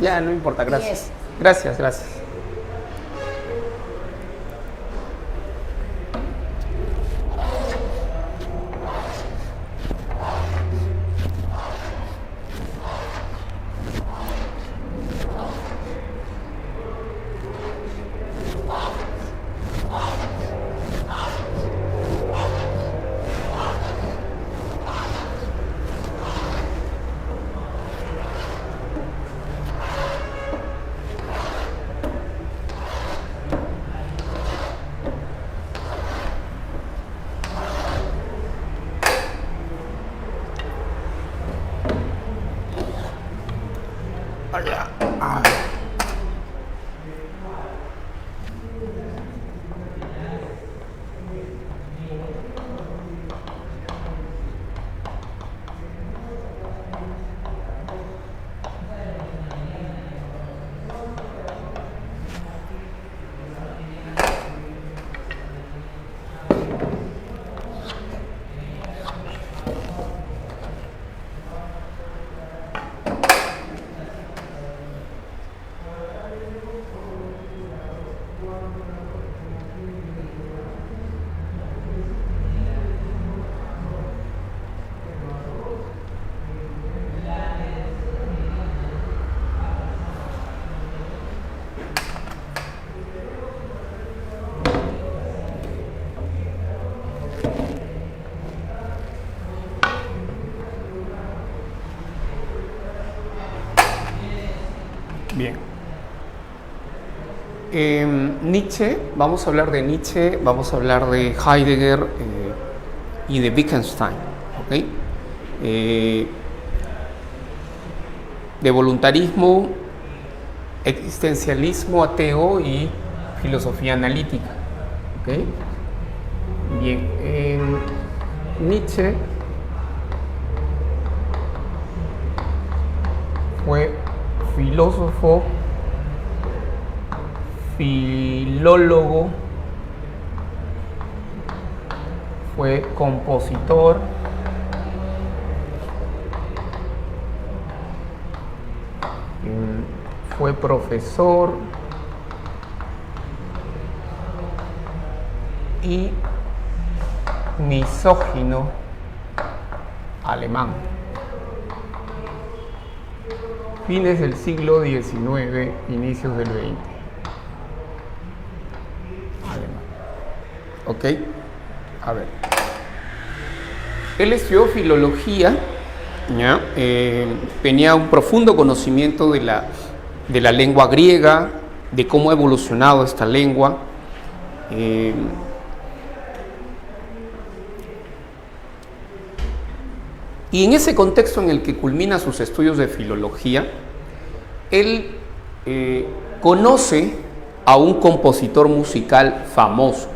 Ya, no importa, gracias. 10. Gracias, gracias. Allá. Ah. Bien. Nietzsche, vamos a hablar de Nietzsche, vamos a hablar de Heidegger y de Wittgenstein, ¿ok? De voluntarismo, existencialismo ateo y filosofía analítica, ¿ok? Bien, Nietzsche fue filósofo, filólogo, fue compositor, fue profesor y misógino alemán. Fines del siglo XIX, inicios del XX. ¿Ok? A ver. Él estudió filología, ¿ya? Tenía un profundo conocimiento de la lengua griega, de cómo ha evolucionado esta lengua. Y en ese contexto en el que culmina sus estudios de filología, él conoce a un compositor musical famoso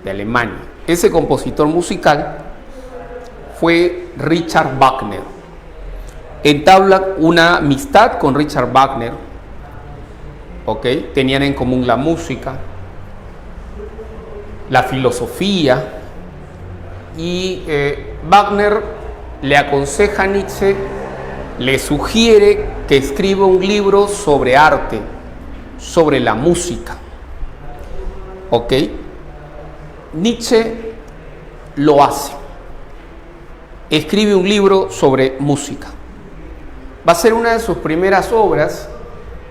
de Alemania. Ese compositor musical fue Richard Wagner. Entabla una amistad con Richard Wagner, ¿ok? Tenían en común la música, la filosofía, y Wagner le aconseja a Nietzsche, le sugiere que escriba un libro sobre arte, sobre la música. ¿Ok? Nietzsche lo hace. Escribe un libro sobre música. Va a ser una de sus primeras obras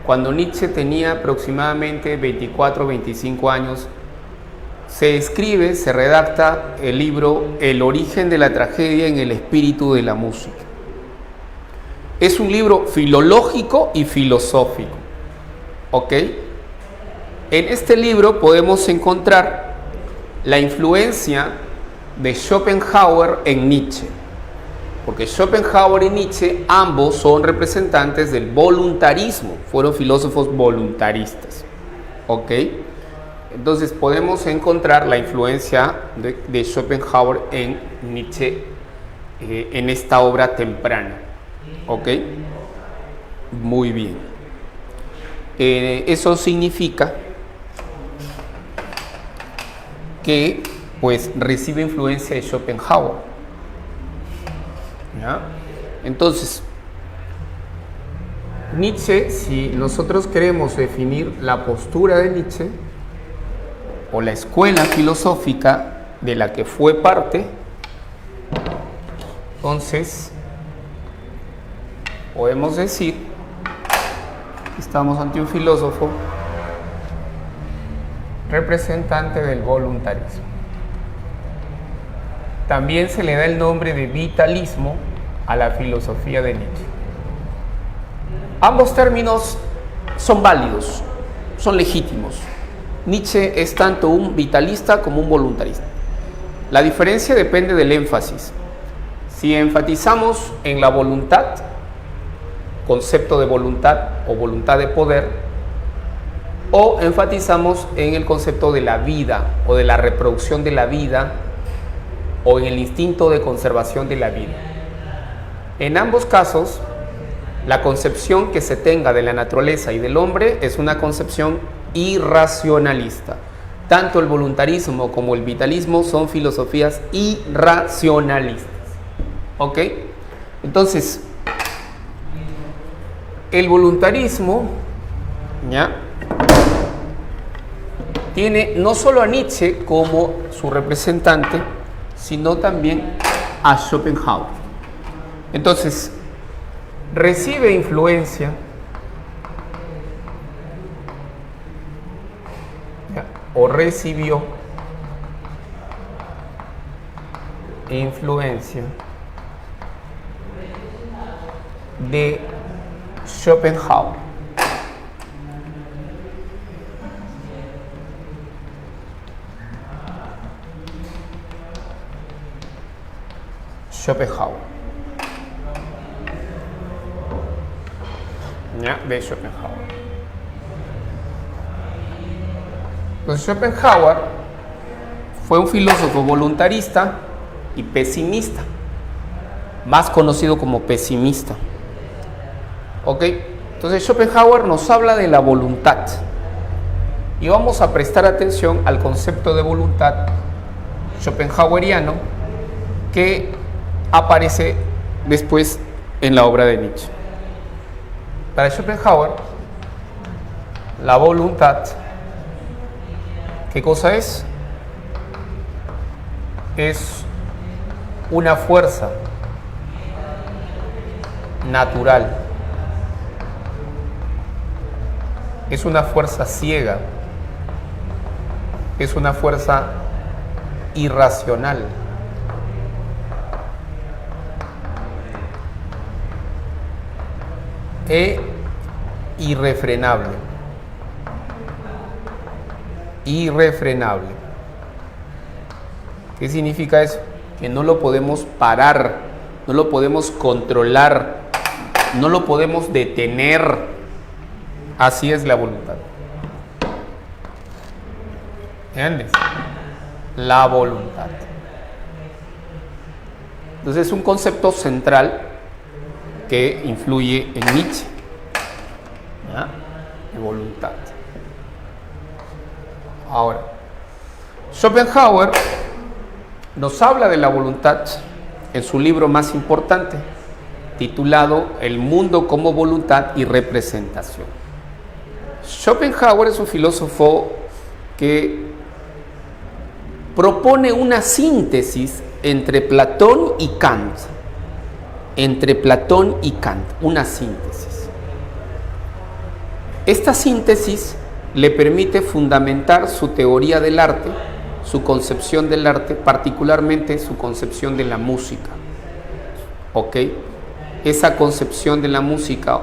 cuando Nietzsche tenía aproximadamente 24 o 25 años. Se escribe, se redacta el libro El origen de la tragedia en el espíritu de la música. Es un libro filológico y filosófico, ¿ok? En este libro podemos encontrar la influencia de Schopenhauer en Nietzsche, porque Schopenhauer y Nietzsche ambos son representantes del voluntarismo, fueron filósofos voluntaristas, ¿ok? Entonces podemos encontrar la influencia de Schopenhauer en Nietzsche en esta obra temprana. ¿Ok? Muy bien. Eso significa que pues recibe influencia de Schopenhauer. ¿Ya? Entonces, Nietzsche, si nosotros queremos definir la postura de Nietzsche o la escuela filosófica de la que fue parte, entonces podemos decir que estamos ante un filósofo representante del voluntarismo. También se le da el nombre de vitalismo a la filosofía de Nietzsche. Ambos términos son válidos, son legítimos. Nietzsche es tanto un vitalista como un voluntarista. La diferencia depende del énfasis. Si enfatizamos en la voluntad, concepto de voluntad o voluntad de poder, o enfatizamos en el concepto de la vida o de la reproducción de la vida o en el instinto de conservación de la vida. En ambos casos, la concepción que se tenga de la naturaleza y del hombre es una concepción irracionalista. Tanto el voluntarismo como el vitalismo son filosofías irracionalistas. ¿Ok? Entonces, el voluntarismo, ¿ya?, tiene no solo a Nietzsche como su representante, sino también a Schopenhauer. Entonces, recibe influencia, ¿ya?, o recibió influencia de Schopenhauer. Schopenhauer. ¿Ya? De Schopenhauer. Entonces Schopenhauer fue un filósofo voluntarista y pesimista, más conocido como pesimista. ¿Ok? Entonces Schopenhauer nos habla de la voluntad y vamos a prestar atención al concepto de voluntad schopenhaueriano que aparece después en la obra de Nietzsche. Para Schopenhauer, la voluntad, ¿qué cosa es? Es una fuerza natural, es una fuerza ciega, es una fuerza irracional. E irrefrenable. Irrefrenable. ¿Qué significa eso? Que no lo podemos parar, no lo podemos controlar, no lo podemos detener. Así es la voluntad. ¿Entiendes? La voluntad. Entonces es un concepto central que influye en Nietzsche, ¿ya?, de voluntad. Ahora, Schopenhauer nos habla de la voluntad en su libro más importante, titulado El mundo como voluntad y representación. Schopenhauer es un filósofo que propone una síntesis entre Platón y Kant. Entre Platón y Kant, una síntesis. Esta síntesis le permite fundamentar su teoría del arte, su concepción del arte, particularmente su concepción de la música. ¿Ok? Esa concepción de la música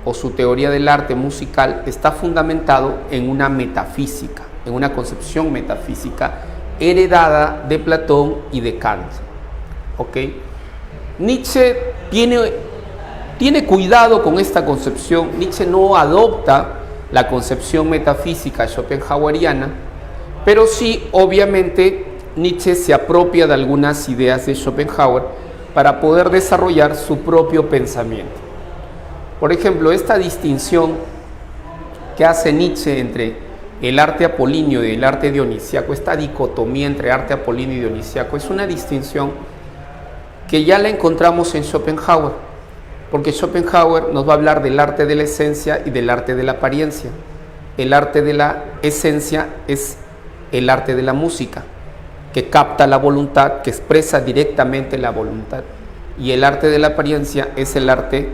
o su teoría del arte musical está fundamentado en una metafísica, en una concepción metafísica heredada de Platón y de Kant. ¿Ok? Nietzsche tiene cuidado con esta concepción. Nietzsche no adopta la concepción metafísica schopenhaueriana, pero sí, obviamente, Nietzsche se apropia de algunas ideas de Schopenhauer para poder desarrollar su propio pensamiento. Por ejemplo, esta distinción que hace Nietzsche entre el arte apolíneo y el arte dionisíaco, esta dicotomía entre arte apolíneo y dionisíaco, es una distinción que ya la encontramos en Schopenhauer. Porque Schopenhauer nos va a hablar del arte de la esencia y del arte de la apariencia. El arte de la esencia es el arte de la música, que capta la voluntad, que expresa directamente la voluntad. Y el arte de la apariencia es el arte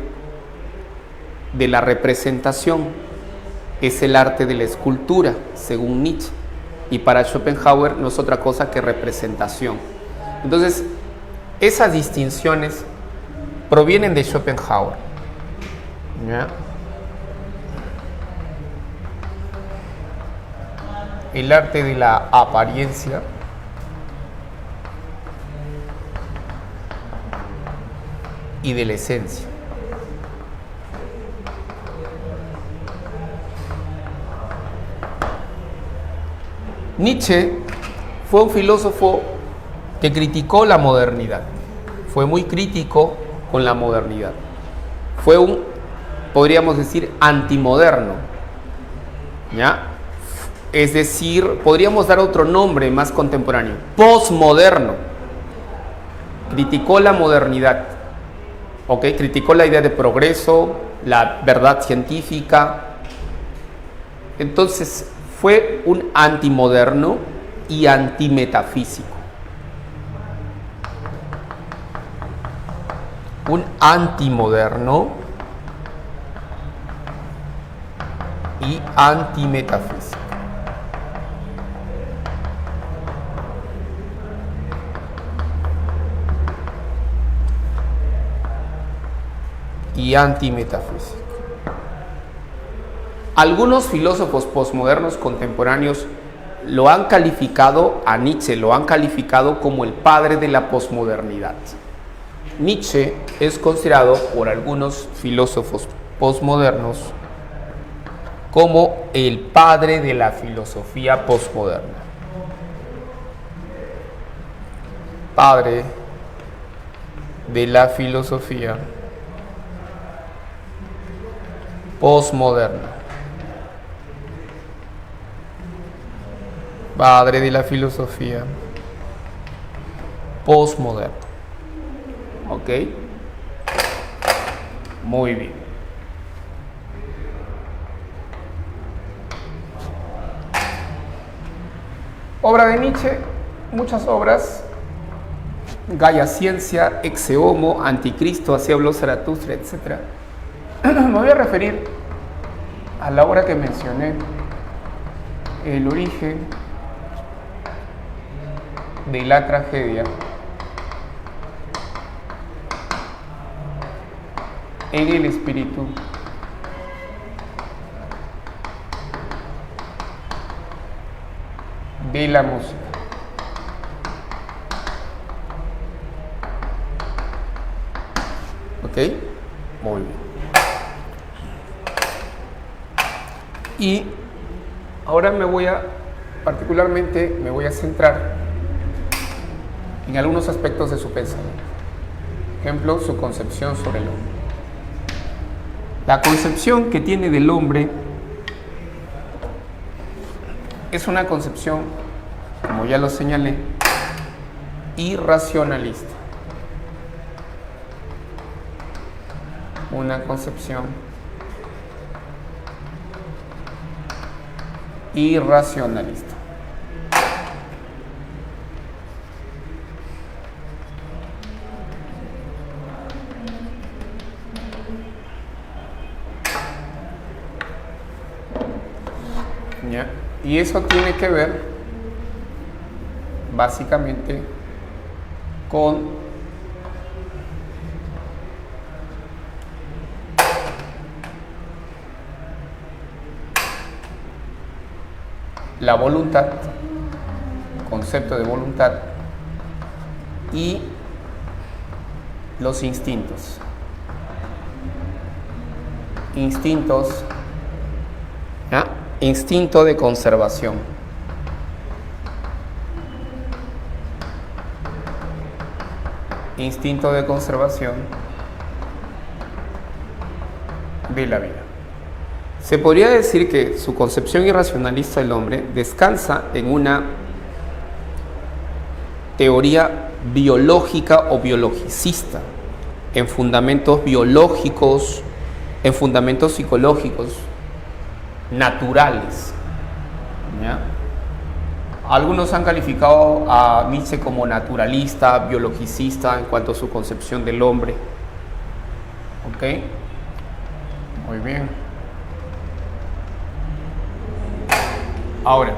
de la representación, es el arte de la escultura, según Nietzsche. Y para Schopenhauer no es otra cosa que representación. Entonces, esas distinciones provienen de Schopenhauer. ¿Ya? El arte de la apariencia y de la esencia. Nietzsche fue un filósofo que criticó la modernidad, fue muy crítico con la modernidad, fue un, podríamos decir, antimoderno, ¿ya? Es decir, podríamos dar otro nombre más contemporáneo, posmoderno. Criticó la modernidad, ¿ok? Criticó la idea de progreso, la verdad científica. Entonces, fue un antimoderno y antimetafísico. Un antimoderno y antimetafísico. Y antimetafísico. Algunos filósofos posmodernos contemporáneos lo han calificado, a Nietzsche lo han calificado como el padre de la posmodernidad. Nietzsche es considerado por algunos filósofos posmodernos como el padre de la filosofía posmoderna. Padre de la filosofía posmoderna. Padre de la filosofía posmoderna. ¿Ok? Muy bien. Obra de Nietzsche, muchas obras. Gaia Ciencia, Ecce Homo, Anticristo, Así habló Zaratustra, etc. Me voy a referir a la obra que mencioné, El origen de la tragedia en el espíritu de la música. ¿Ok? Muy bien. Y ahora particularmente me voy a centrar en algunos aspectos de su pensamiento. Por ejemplo, su concepción sobre el hombre. La concepción que tiene del hombre es una concepción, como ya lo señalé, irracionalista. Una concepción irracionalista. ¿Ya? Y eso tiene que ver básicamente con la voluntad, concepto de voluntad, y los instintos. Instintos, ¿ya? Instinto de conservación. Instinto de conservación de la vida. Se podría decir que su concepción irracionalista del hombre descansa en una teoría biológica o biologicista, en fundamentos biológicos, en fundamentos psicológicos, naturales. ¿Ya? Algunos han calificado a Nietzsche como naturalista, biologicista en cuanto a su concepción del hombre. ¿Ok? Muy bien. Ahora,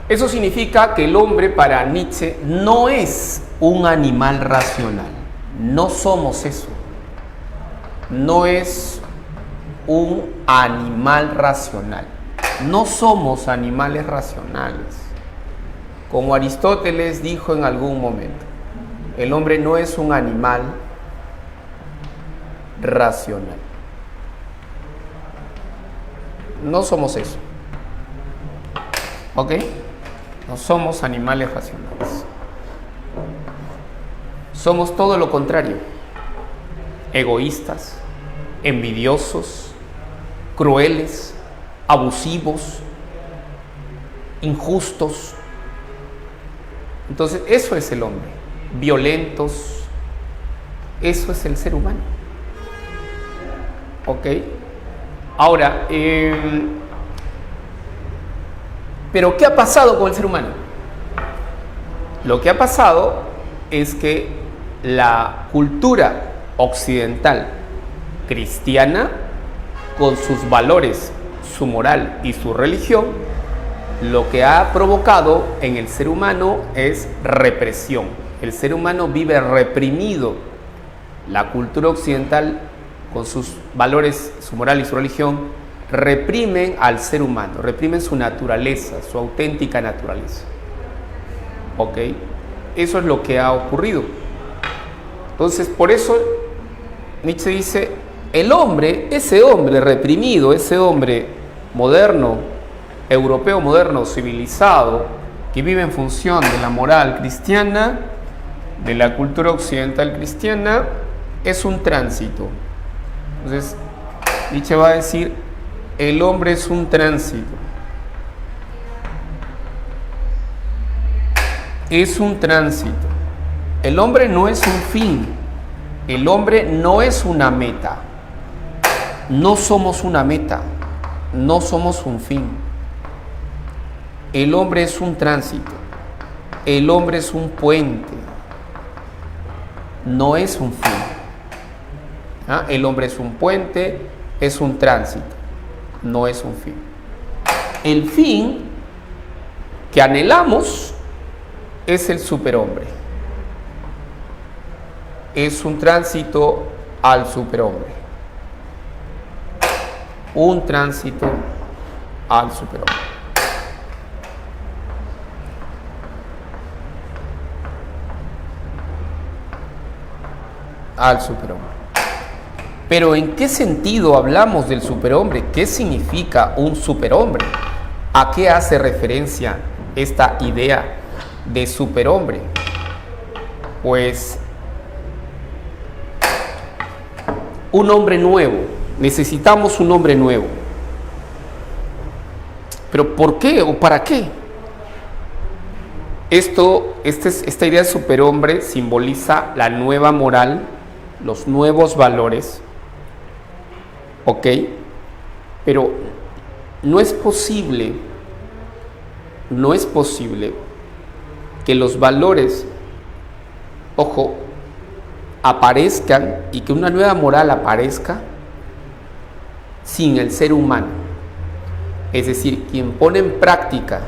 eso significa que el hombre para Nietzsche no es un animal racional. No somos eso. No es un animal racional. No somos animales racionales. Como Aristóteles dijo en algún momento, el hombre no es un animal racional. No somos eso. ¿Ok? No somos animales racionales. Somos todo lo contrario. Egoístas, envidiosos, crueles, abusivos, injustos. Entonces, eso es el hombre. Violentos. Eso es el ser humano. ¿Ok? Ahora, ¿pero qué ha pasado con el ser humano? Lo que ha pasado es que la cultura occidental cristiana, con sus valores, su moral y su religión, lo que ha provocado en el ser humano es represión. El ser humano vive reprimido. La cultura occidental, con sus valores, su moral y su religión, reprimen al ser humano, reprimen su naturaleza, su auténtica naturaleza. ¿Ok? Eso es lo que ha ocurrido. Entonces, por eso Nietzsche dice, el hombre, ese hombre reprimido, ese hombre moderno, europeo moderno, civilizado, que vive en función de la moral cristiana, de la cultura occidental cristiana, es un tránsito. Entonces, Nietzsche va a decir, el hombre es un tránsito. Es un tránsito. El hombre no es un fin. El hombre no es una meta. No somos una meta. No somos un fin. El hombre es un tránsito. El hombre es un puente. No es un fin. ¿Ah? El hombre es un puente, es un tránsito. No es un fin. El fin que anhelamos es el superhombre. Es un tránsito al superhombre. Un tránsito al superhombre. Al superhombre. Pero ¿en qué sentido hablamos del superhombre? ¿Qué significa un superhombre? ¿A qué hace referencia esta idea de superhombre? Pues un hombre nuevo. Necesitamos un hombre nuevo. ¿Pero por qué o para qué? Esta idea de superhombre simboliza la nueva moral, los nuevos valores. ¿Ok? Pero no es posible que los valores, ojo, aparezcan y que una nueva moral aparezca sin el ser humano. Es decir, quien pone en práctica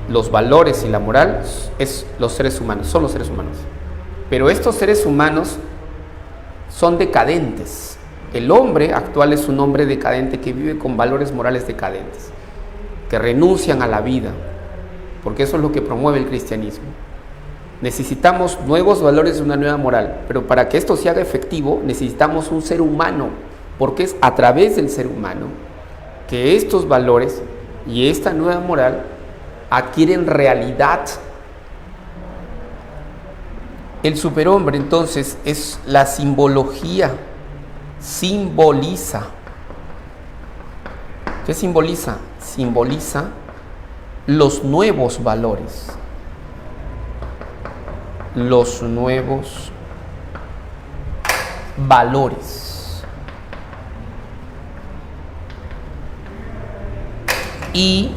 los valores y la moral es los seres humanos, son los seres humanos. Pero estos seres humanos son decadentes. El hombre actual es un hombre decadente que vive con valores morales decadentes, que renuncian a la vida, porque eso es lo que promueve el cristianismo. Necesitamos nuevos valores de una nueva moral, pero para que esto se haga efectivo necesitamos un ser humano, porque es a través del ser humano que estos valores y esta nueva moral adquieren realidad. El superhombre entonces es la simbología. Simboliza. ¿Qué simboliza? Simboliza los nuevos valores. Los nuevos valores. Y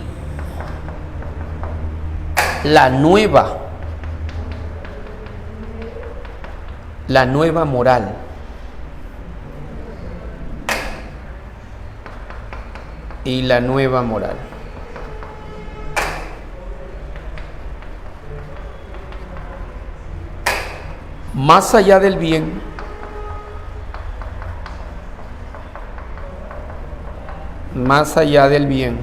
la nueva moral. Y la nueva moral. Más allá del bien, más allá del bien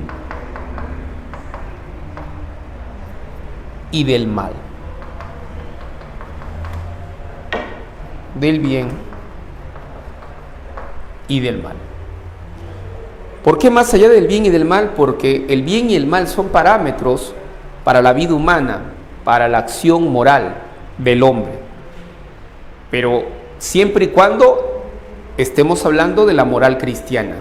y del mal. Del bien y del mal. ¿Por qué más allá del bien y del mal? Porque el bien y el mal son parámetros para la vida humana, para la acción moral del hombre. Pero siempre y cuando estemos hablando de la moral cristiana.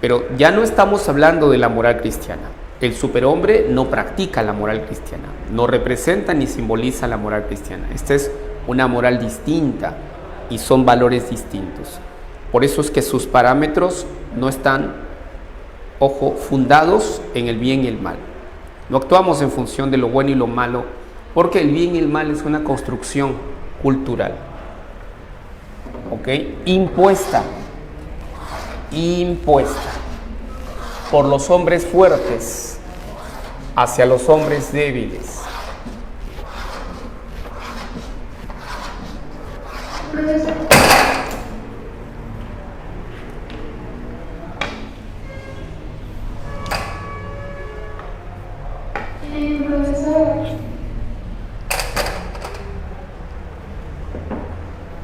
Pero ya no estamos hablando de la moral cristiana. El superhombre no practica la moral cristiana, no representa ni simboliza la moral cristiana. Esta es una moral distinta y son valores distintos. Por eso es que sus parámetros no están, ojo, fundados en el bien y el mal. No actuamos en función de lo bueno y lo malo, porque el bien y el mal es una construcción cultural, ¿ok? Impuesta por los hombres fuertes hacia los hombres débiles.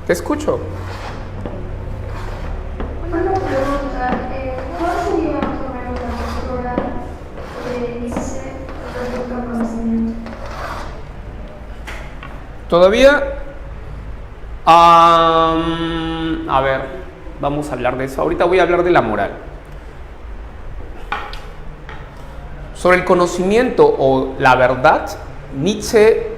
Te escucho. Una pregunta, ¿cuál sería más o menos la postura de Nietzsche respecto al conocimiento? Todavía, a ver, vamos a hablar de eso. Ahorita voy a hablar de la moral. Sobre el conocimiento o la verdad, Nietzsche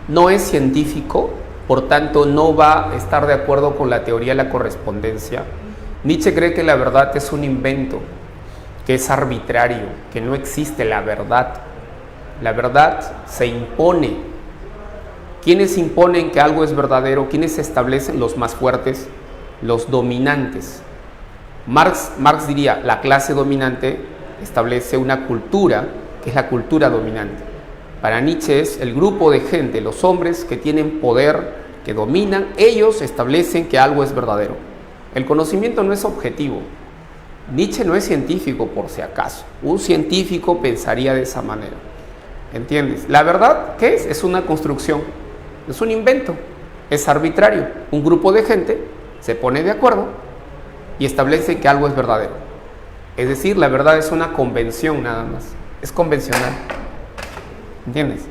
no es científico, por tanto no va a estar de acuerdo con la teoría de la correspondencia. Nietzsche cree que la verdad es un invento, que es arbitrario, que no existe la verdad. La verdad se impone. ¿Quiénes imponen que algo es verdadero? ¿Quiénes establecen? Los más fuertes, los dominantes. Marx diría, la clase dominante establece una cultura, que es la cultura dominante. Para Nietzsche es el grupo de gente, los hombres que tienen poder, que dominan, ellos establecen que algo es verdadero. El conocimiento no es objetivo. Nietzsche no es científico, por si acaso. Un científico pensaría de esa manera. ¿Entiendes? La verdad, ¿qué es? Es una construcción, es un invento, es arbitrario. Un grupo de gente se pone de acuerdo y establece que algo es verdadero. Es decir, la verdad es una convención nada más, es convencional. ¿Entiendes?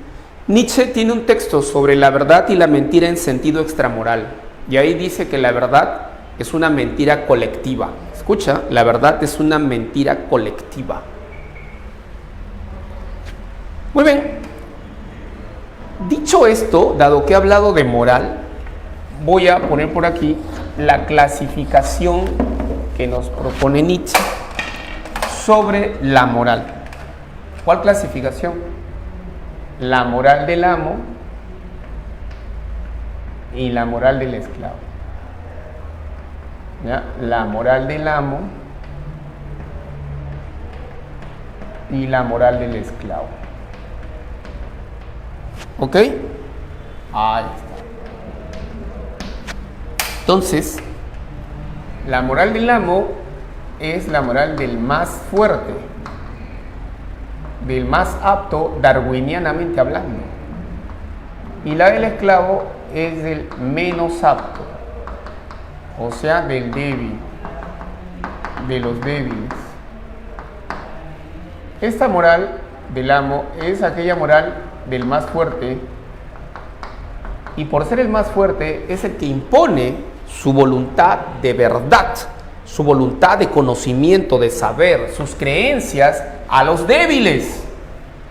Nietzsche tiene un texto sobre la verdad y la mentira en sentido extramoral. Y ahí dice que la verdad es una mentira colectiva. Escucha, la verdad es una mentira colectiva. Muy bien. Dicho esto, dado que he hablado de moral, voy a poner por aquí la clasificación que nos propone Nietzsche sobre la moral. ¿Cuál clasificación? La moral del amo y la moral del esclavo. ¿Ya? La moral del amo y la moral del esclavo. ¿Ok? Ahí está. Entonces, la moral del amo es la moral del más fuerte, del más apto darwinianamente hablando, y la del esclavo es del menos apto, o sea, del débil, de los débiles. Esta moral del amo es aquella moral del más fuerte, y por ser el más fuerte es el que impone su voluntad de verdad, su voluntad de conocimiento, de saber, sus creencias a los débiles.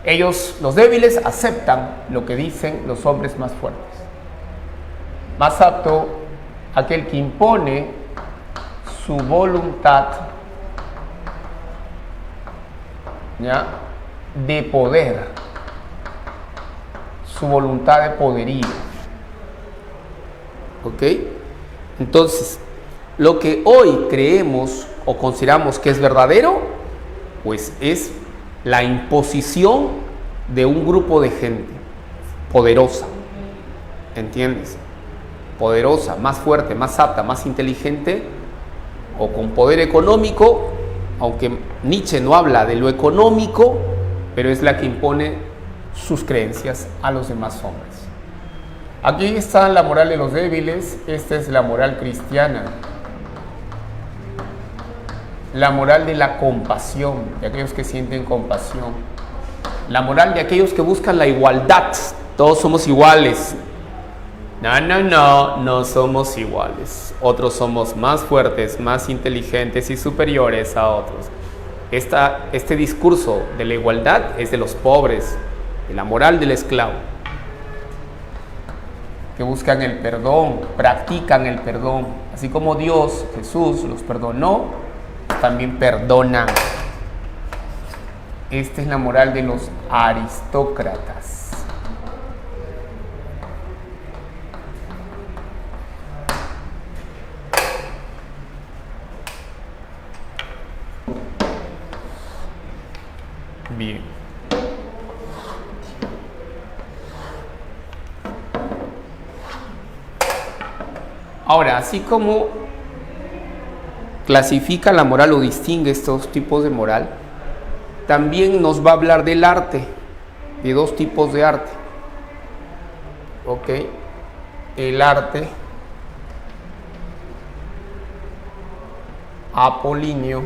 Ellos, los débiles, aceptan lo que dicen los hombres más fuertes. Más apto aquel que impone su voluntad, ¿ya?, de poder, su voluntad de poderío. ¿Ok? Entonces, lo que hoy creemos o consideramos que es verdadero, pues es la imposición de un grupo de gente poderosa, ¿entiendes? Poderosa, más fuerte, más apta, más inteligente, o con poder económico, aunque Nietzsche no habla de lo económico, pero es la que impone sus creencias a los demás hombres. Aquí está la moral de los débiles, esta es la moral cristiana. La moral de la compasión, de aquellos que sienten compasión. La moral de aquellos que buscan la igualdad. Todos somos iguales. No somos iguales. Otros somos más fuertes, más inteligentes y superiores a otros. Este discurso de la igualdad es de los pobres, de la moral del esclavo, que buscan el perdón, practican el perdón. Así como Dios, Jesús, los perdonó, también perdonan. Esta es la moral de los aristócratas. Bien. Ahora, así como clasifica la moral o distingue estos tipos de moral, también nos va a hablar del arte, de dos tipos de arte. ¿Ok? El arte apolíneo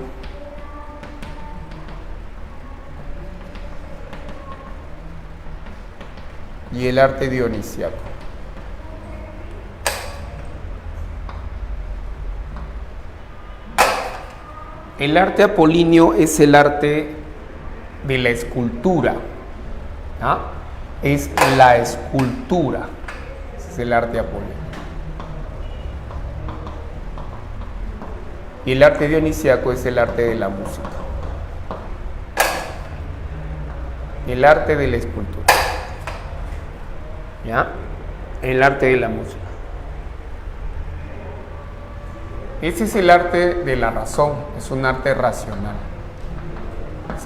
y el arte dionisíaco. El arte apolíneo es el arte de la escultura, ¿ah? Es la escultura, ese es el arte apolíneo. Y el arte dionisíaco es el arte de la música, el arte de la escultura, ¿ya? El arte de la música. Ese es el arte de la razón, es un arte racional.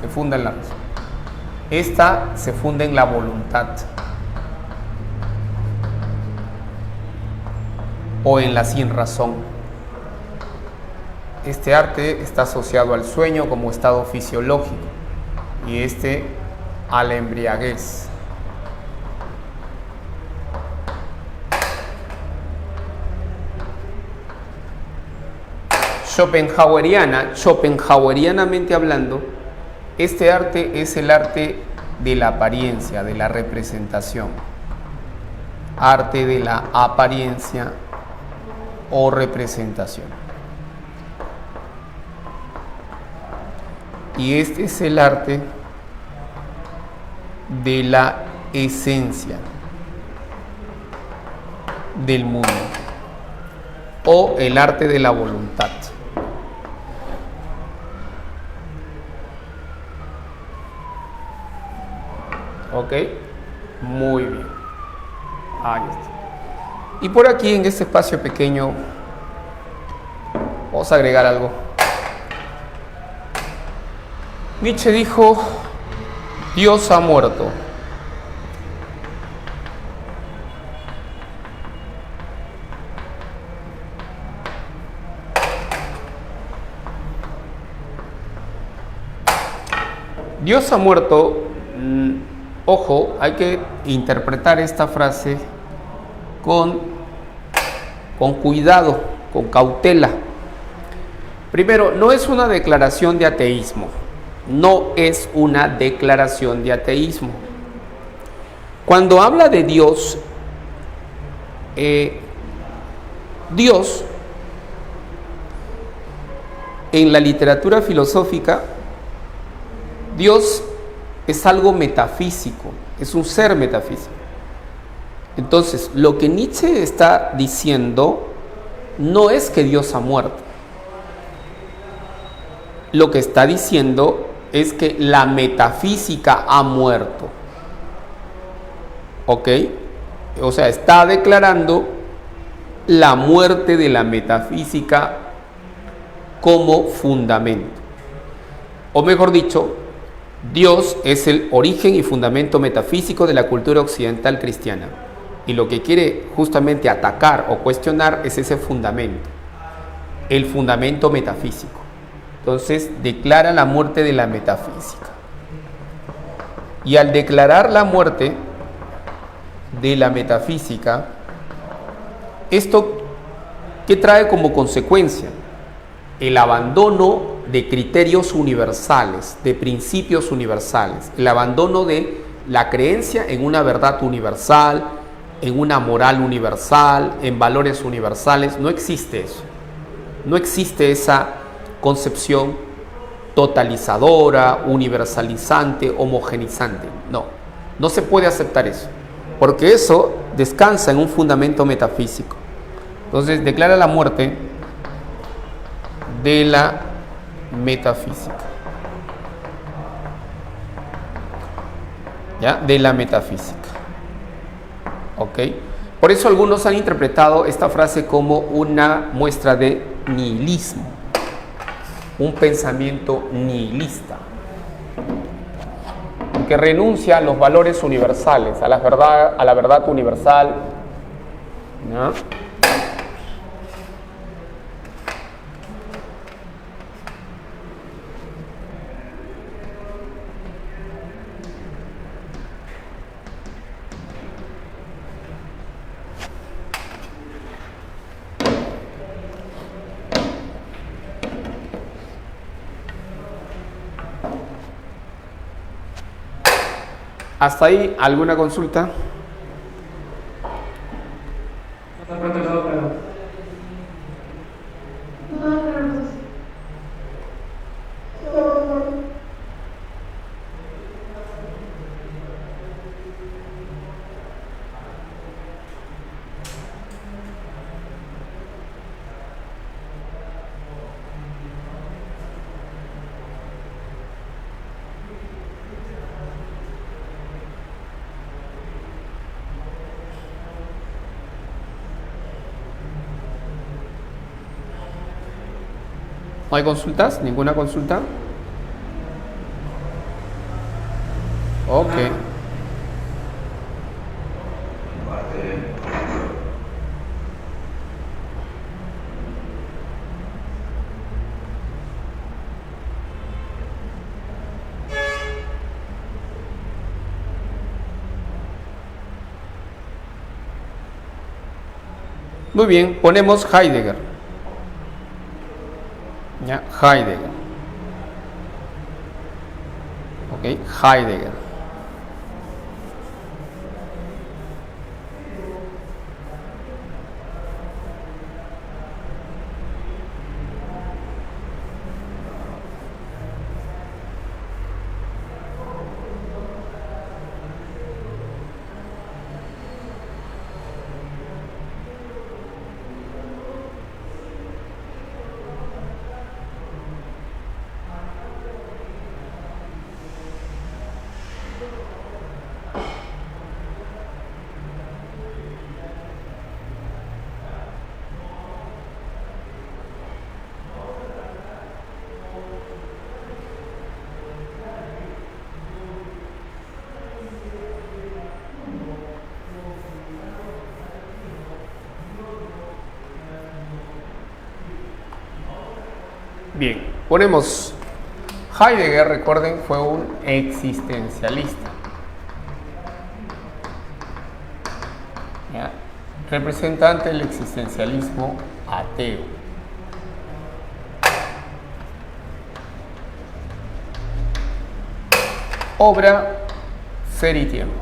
Se funda en la razón. Esta se funda en la voluntad o en la sinrazón. Este arte está asociado al sueño como estado fisiológico y a la embriaguez. Schopenhauerianamente hablando, este arte es el arte de la apariencia, de la representación. Arte de la apariencia o representación. Y este es el arte de la esencia del mundo o el arte de la voluntad. ¿Ok? Muy bien. Ahí está. Y por aquí, en este espacio pequeño, vamos a agregar algo. Nietzsche dijo: Dios ha muerto. Dios ha muerto. Ojo, hay que interpretar esta frase con cuidado, con cautela. Primero, no es una declaración de ateísmo. No es una declaración de ateísmo. Cuando habla de Dios, Dios en la literatura filosófica, Dios es algo metafísico, es un ser metafísico. Entonces, lo que Nietzsche está diciendo no es que Dios ha muerto. Lo que está diciendo es que la metafísica ha muerto. ¿Ok? O sea, está declarando la muerte de la metafísica como fundamento. O mejor dicho, Dios es el origen y fundamento metafísico de la cultura occidental cristiana. Y lo que quiere justamente atacar o cuestionar es ese fundamento, el fundamento metafísico. Entonces declara la muerte de la metafísica. Y al declarar la muerte de la metafísica, ¿esto qué trae como consecuencia? El abandono de criterios universales, de principios universales, el abandono de la creencia en una verdad universal, en una moral universal, en valores universales. No existe eso. No existe esa concepción totalizadora, universalizante, homogenizante. No, no se puede aceptar eso, porque eso descansa en un fundamento metafísico. Entonces declara la muerte de la metafísica. ¿Ya? De la metafísica. ¿Ok? Por eso algunos han interpretado esta frase como una muestra de nihilismo, un pensamiento nihilista, que renuncia a los valores universales, a la verdad universal, ¿no? ¿Hasta ahí alguna consulta? ¿No hay consultas? ¿Ninguna consulta? Ok. Muy bien, ponemos Heidegger. ¿Ya? Heidegger. Ok, Heidegger. Bien, ponemos Heidegger, recuerden, fue un existencialista. ¿Ya? Representante del existencialismo ateo. Obra Ser y Tiempo.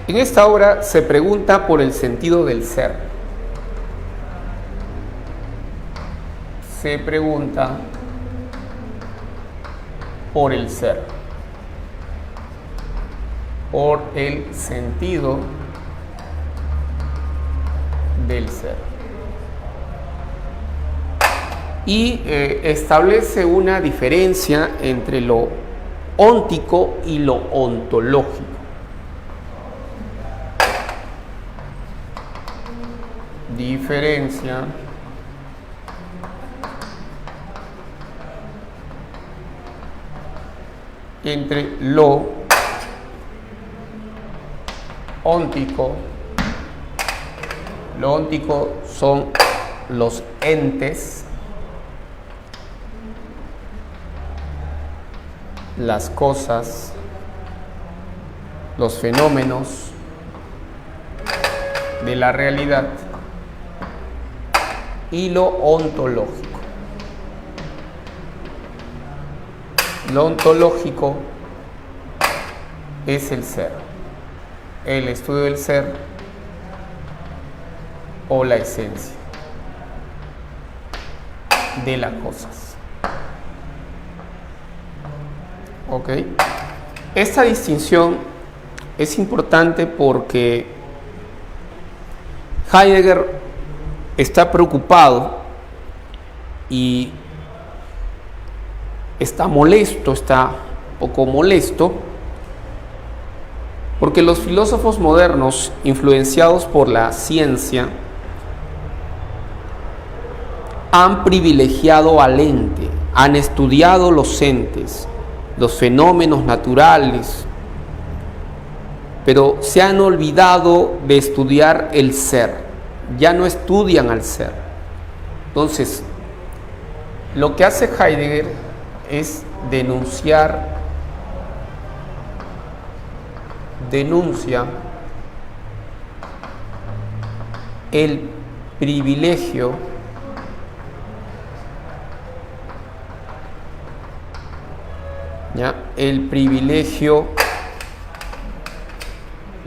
En esta obra se pregunta por el sentido del ser. Se pregunta por el ser, por el sentido del ser. Y establece una diferencia entre lo óntico y lo ontológico. Diferencia entre lo óntico. Lo óntico son los entes, las cosas, los fenómenos de la realidad, y lo ontológico. Lo ontológico es el ser, el estudio del ser o la esencia de las cosas. ¿Ok? Esta distinción es importante porque Heidegger está preocupado y está molesto, está un poco molesto, porque los filósofos modernos, influenciados por la ciencia, han privilegiado al ente, han estudiado los entes, los fenómenos naturales, pero se han olvidado de estudiar el ser. Ya no estudian al ser. Entonces, lo que hace Heidegger es denuncia el privilegio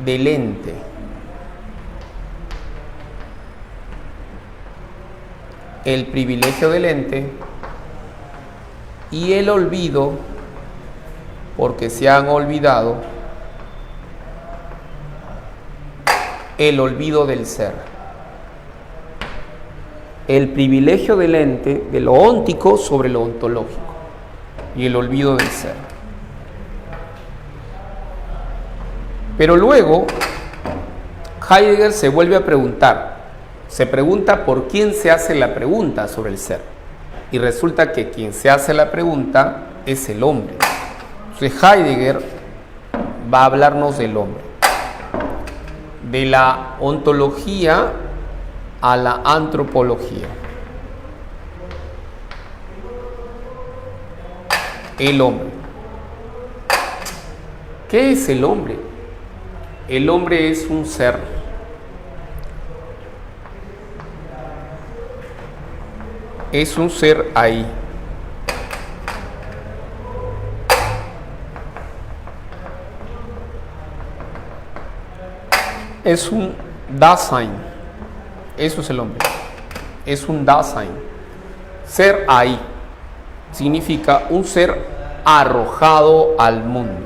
del ente. El privilegio del ente y el olvido, porque se han olvidado, el olvido del ser. El privilegio del ente, de lo óntico sobre lo ontológico, y el olvido del ser. Pero luego Heidegger se vuelve a preguntar. Se pregunta por quién se hace la pregunta sobre el ser. Y resulta que quien se hace la pregunta es el hombre. Entonces Heidegger va a hablarnos del hombre. De la ontología a la antropología. El hombre. ¿Qué es el hombre? El hombre es un ser. Es un ser ahí. Es un Dasein. Eso es el hombre. Es un Dasein. Ser ahí significa un ser arrojado al mundo.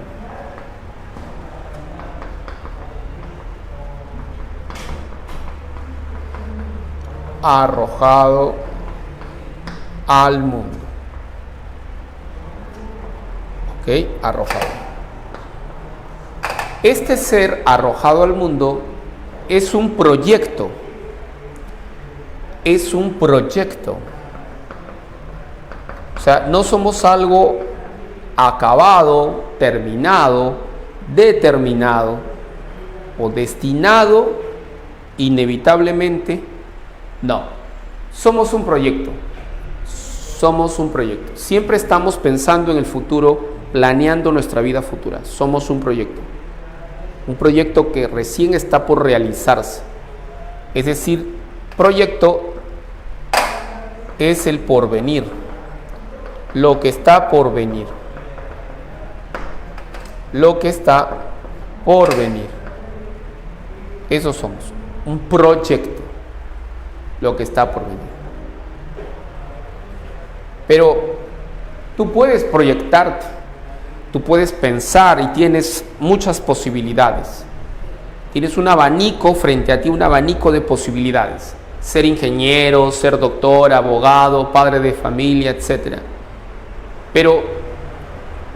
Arrojado al mundo. ¿Ok? Arrojado. Este ser arrojado al mundo es un proyecto. Es un proyecto. O sea, no somos algo acabado, terminado, determinado o destinado inevitablemente. No. Somos un proyecto. Somos un proyecto. Siempre estamos pensando en el futuro, planeando nuestra vida futura. Somos un proyecto. Un proyecto que recién está por realizarse. Es decir, proyecto es el porvenir. Lo que está por venir. Lo que está por venir. Eso somos. Un proyecto. Lo que está por venir. Pero tú puedes proyectarte tú puedes pensar y tienes muchas posibilidades. Tienes un abanico frente a ti, un abanico de posibilidades. Ser ingeniero, ser doctor, abogado, padre de familia, etc. Pero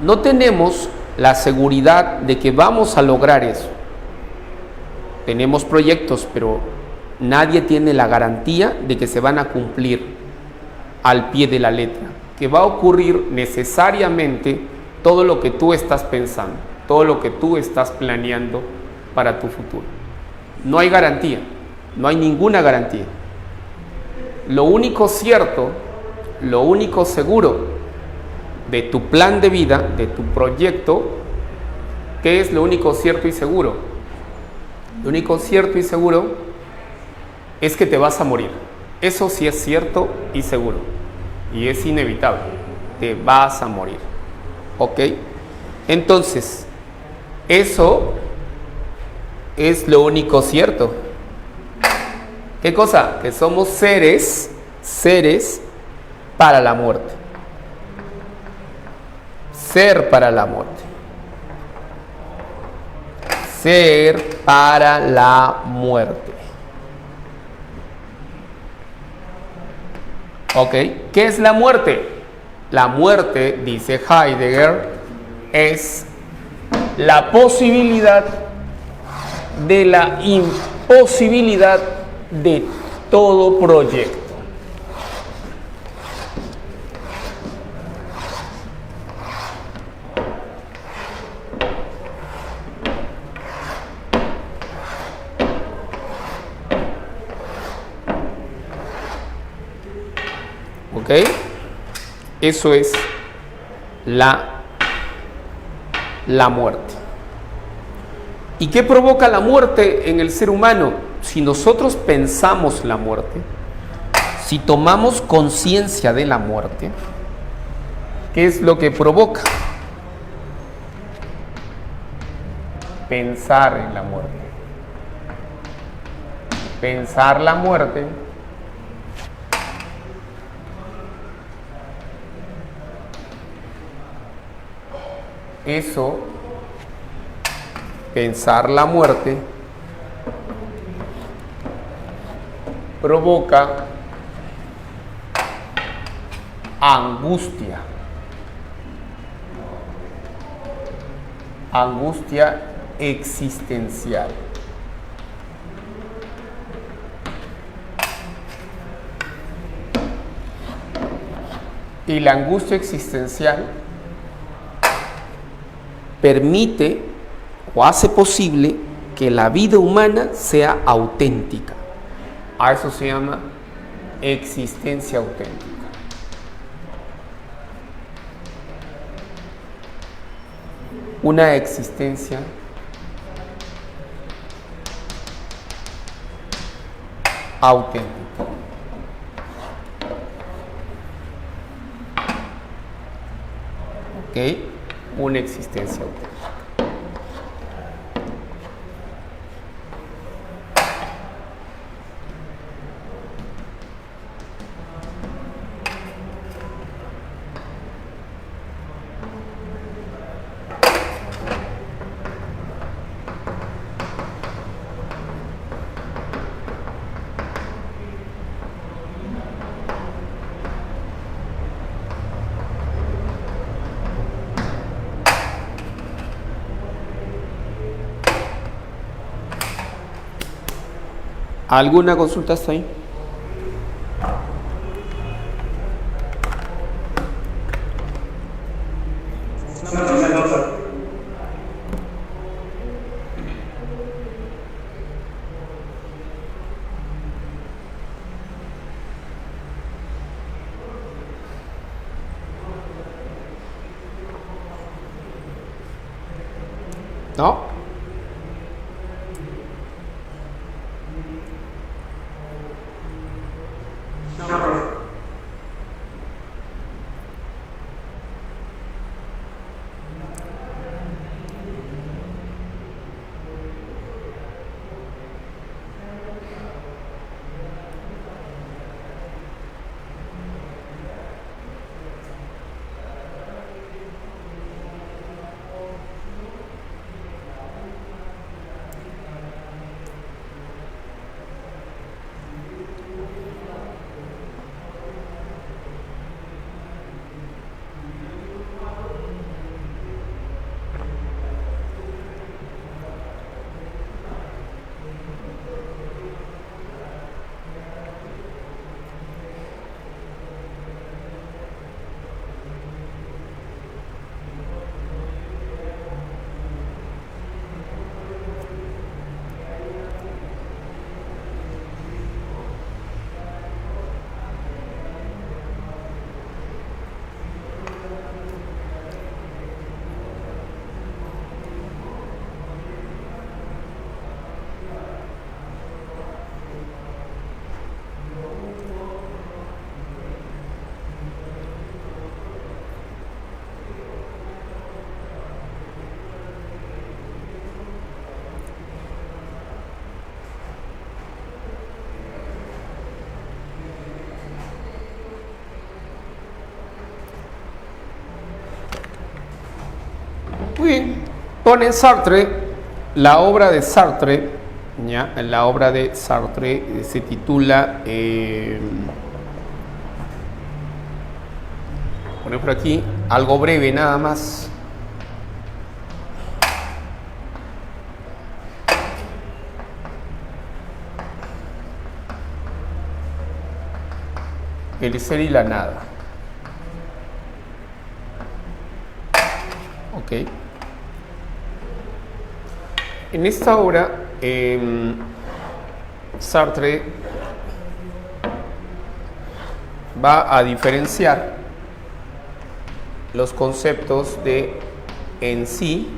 no tenemos la seguridad de que vamos a lograr eso. Tenemos proyectos, pero nadie tiene la garantía de que se van a cumplir al pie de la letra, que va a ocurrir necesariamente todo lo que tú estás pensando, todo lo que tú estás planeando para tu futuro. No hay garantía, no hay ninguna garantía. Lo único cierto, lo único seguro de tu plan de vida, de tu proyecto, ¿qué es lo único cierto y seguro? Lo único cierto y seguro es que te vas a morir. Eso sí es cierto y seguro. Y es inevitable. Te vas a morir. ¿Ok? Entonces, eso es lo único cierto. ¿Qué cosa? Que somos seres para la muerte. Ser para la muerte. Ser para la muerte. ¿Ok? ¿Qué es la muerte? La muerte, dice Heidegger, es la posibilidad de la imposibilidad de todo proyecto. ¿Ok? Eso es la muerte. ¿Y qué provoca la muerte en el ser humano? Si nosotros pensamos la muerte, si tomamos conciencia de la muerte, ¿qué es lo que provoca? Pensar en la muerte. Pensar la muerte eso, pensar la muerte, provoca angustia. Angustia existencial. Y la angustia existencial permite o hace posible que la vida humana sea auténtica. A eso se llama existencia auténtica. Una existencia auténtica. ¿Ok? Una existencia auténtica. ¿Alguna consulta hasta ahí? ¿No? bien. Ponen Sartre, la obra de Sartre, ¿ya? La obra de Sartre se titula, poner por aquí, algo breve nada más. El ser y la nada. Ok. En esta obra, Sartre va a diferenciar los conceptos de en sí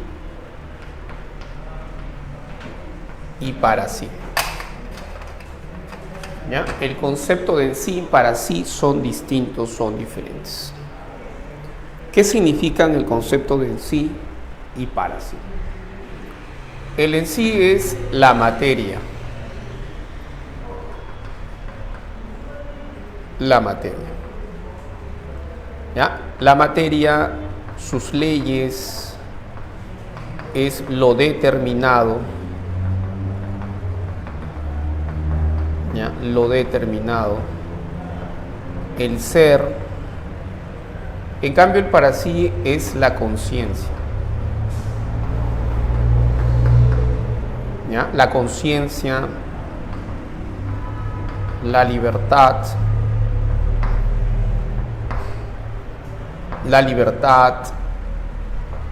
y para sí. ¿Ya? El concepto de en sí y para sí son distintos, son diferentes. ¿Qué significan el concepto de en sí y para sí? El en sí es la materia. La materia. ¿Ya? La materia, sus leyes, es lo determinado. ¿Ya? Lo determinado. El ser. En cambio, el para sí es la conciencia. ¿Ya? La conciencia, la libertad,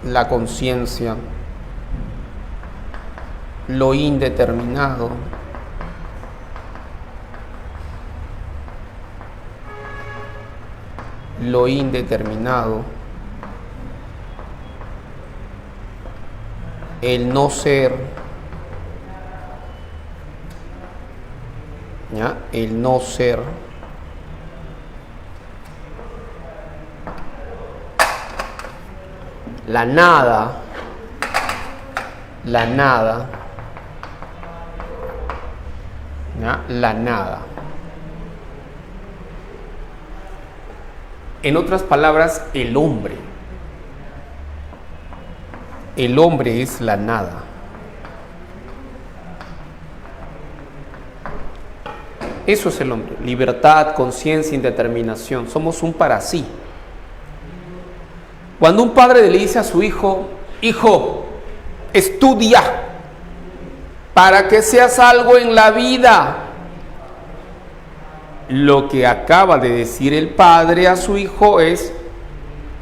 la conciencia, lo indeterminado, el no ser, ¿ya? El no ser, la nada, ¿ya? La nada. En otras palabras, el hombre. El hombre es la nada. Eso es el hombre. Libertad, conciencia, indeterminación. Somos un para sí. Cuando un padre le dice a su hijo, hijo, estudia para que seas algo en la vida. Lo que acaba de decir el padre a su hijo es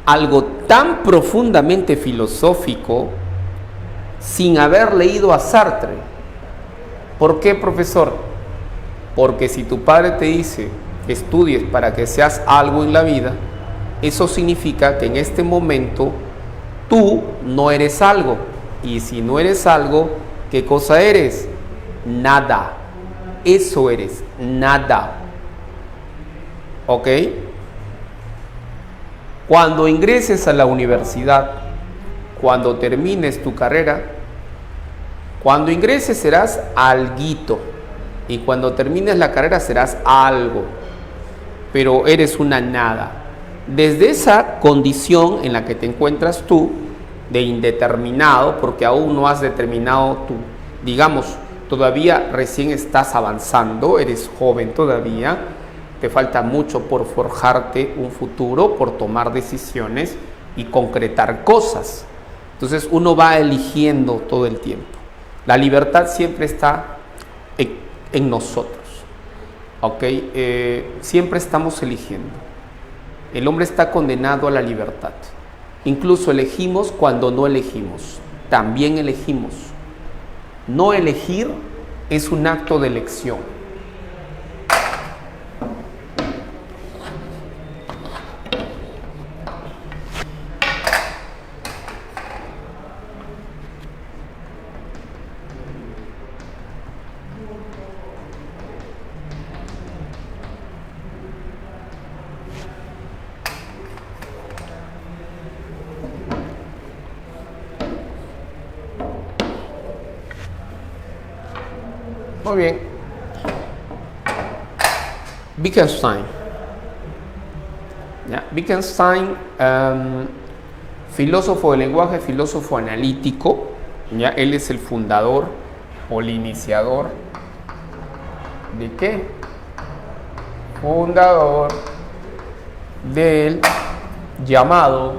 algo tan profundamente filosófico sin haber leído a Sartre. ¿Por qué, profesor? Porque si tu padre te dice que estudies para que seas algo en la vida, eso significa que en este momento tú no eres algo. Y si no eres algo, ¿qué cosa eres? Nada. Eso eres, nada. ¿Ok? Cuando ingreses a la universidad, cuando termines tu carrera, cuando ingreses serás alguito. Y cuando termines la carrera serás algo. Pero eres una nada. Desde esa condición en la que te encuentras tú, de indeterminado, porque aún no has determinado tú, digamos, todavía recién estás avanzando, eres joven todavía, te falta mucho por forjarte un futuro, por tomar decisiones y concretar cosas. Entonces uno va eligiendo todo el tiempo. La libertad siempre está en nosotros, ¿ok? Siempre estamos eligiendo. El hombre está condenado a la libertad. Incluso elegimos cuando no elegimos. También elegimos. No elegir es un acto de elección. Muy bien. Wittgenstein. ¿Ya? Wittgenstein filósofo del lenguaje, filósofo analítico, ¿ya? Él es el fundador o el iniciador ¿de qué? Fundador del llamado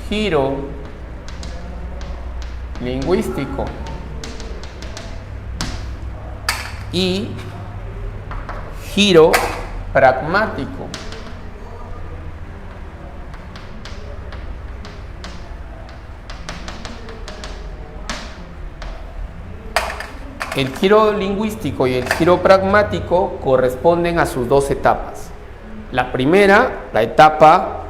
giro lingüístico y giro pragmático. El giro lingüístico y el giro pragmático corresponden a sus dos etapas. La primera, la etapa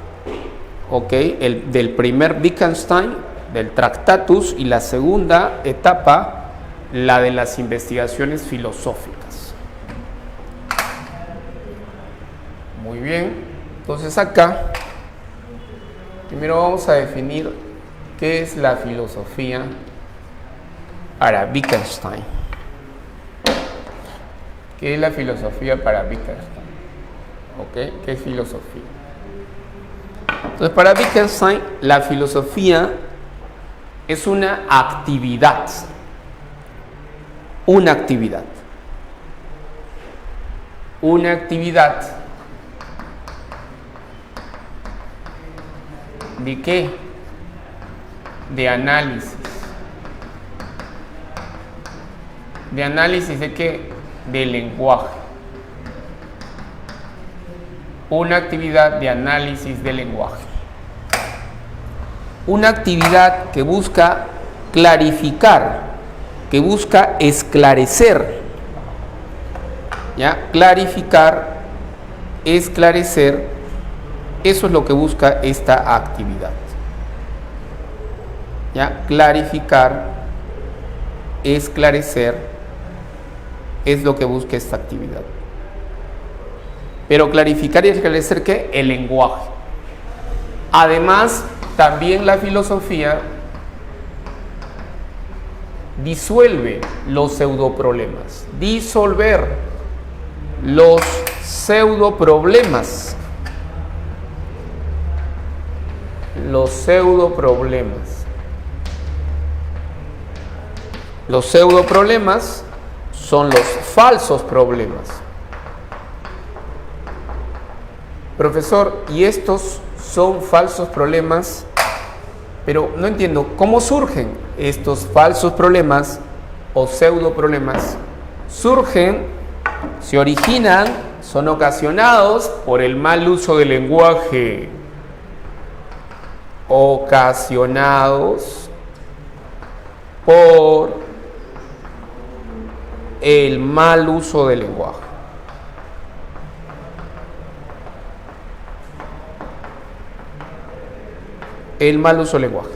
del primer Wittgenstein, del Tractatus, y la segunda etapa, la de las investigaciones filosóficas. Muy bien, entonces acá, primero vamos a definir qué es la filosofía para Wittgenstein. ¿Qué es la filosofía para Wittgenstein? ¿Qué es filosofía? Entonces, para Wittgenstein, la filosofía es una actividad. Una actividad. Una actividad. ¿De qué? De análisis. ¿De análisis de qué? Del lenguaje. Una actividad de análisis del lenguaje. Una actividad que busca clarificar, que busca esclarecer. ¿Ya? Clarificar, esclarecer, eso es lo que busca esta actividad. ¿Ya? Clarificar, esclarecer, es lo que busca esta actividad. Pero clarificar y esclarecer, ¿qué? El lenguaje. Además, también la filosofía disuelve los pseudoproblemas. Disolver los pseudoproblemas. Los pseudoproblemas. Los pseudoproblemas son los falsos problemas. Profesor, ¿y estos son falsos problemas? Pero no entiendo, ¿cómo surgen estos falsos problemas o pseudoproblemas? Surgen, se originan, son ocasionados por el mal uso del lenguaje. Ocasionados por el mal uso del lenguaje. El mal uso del lenguaje.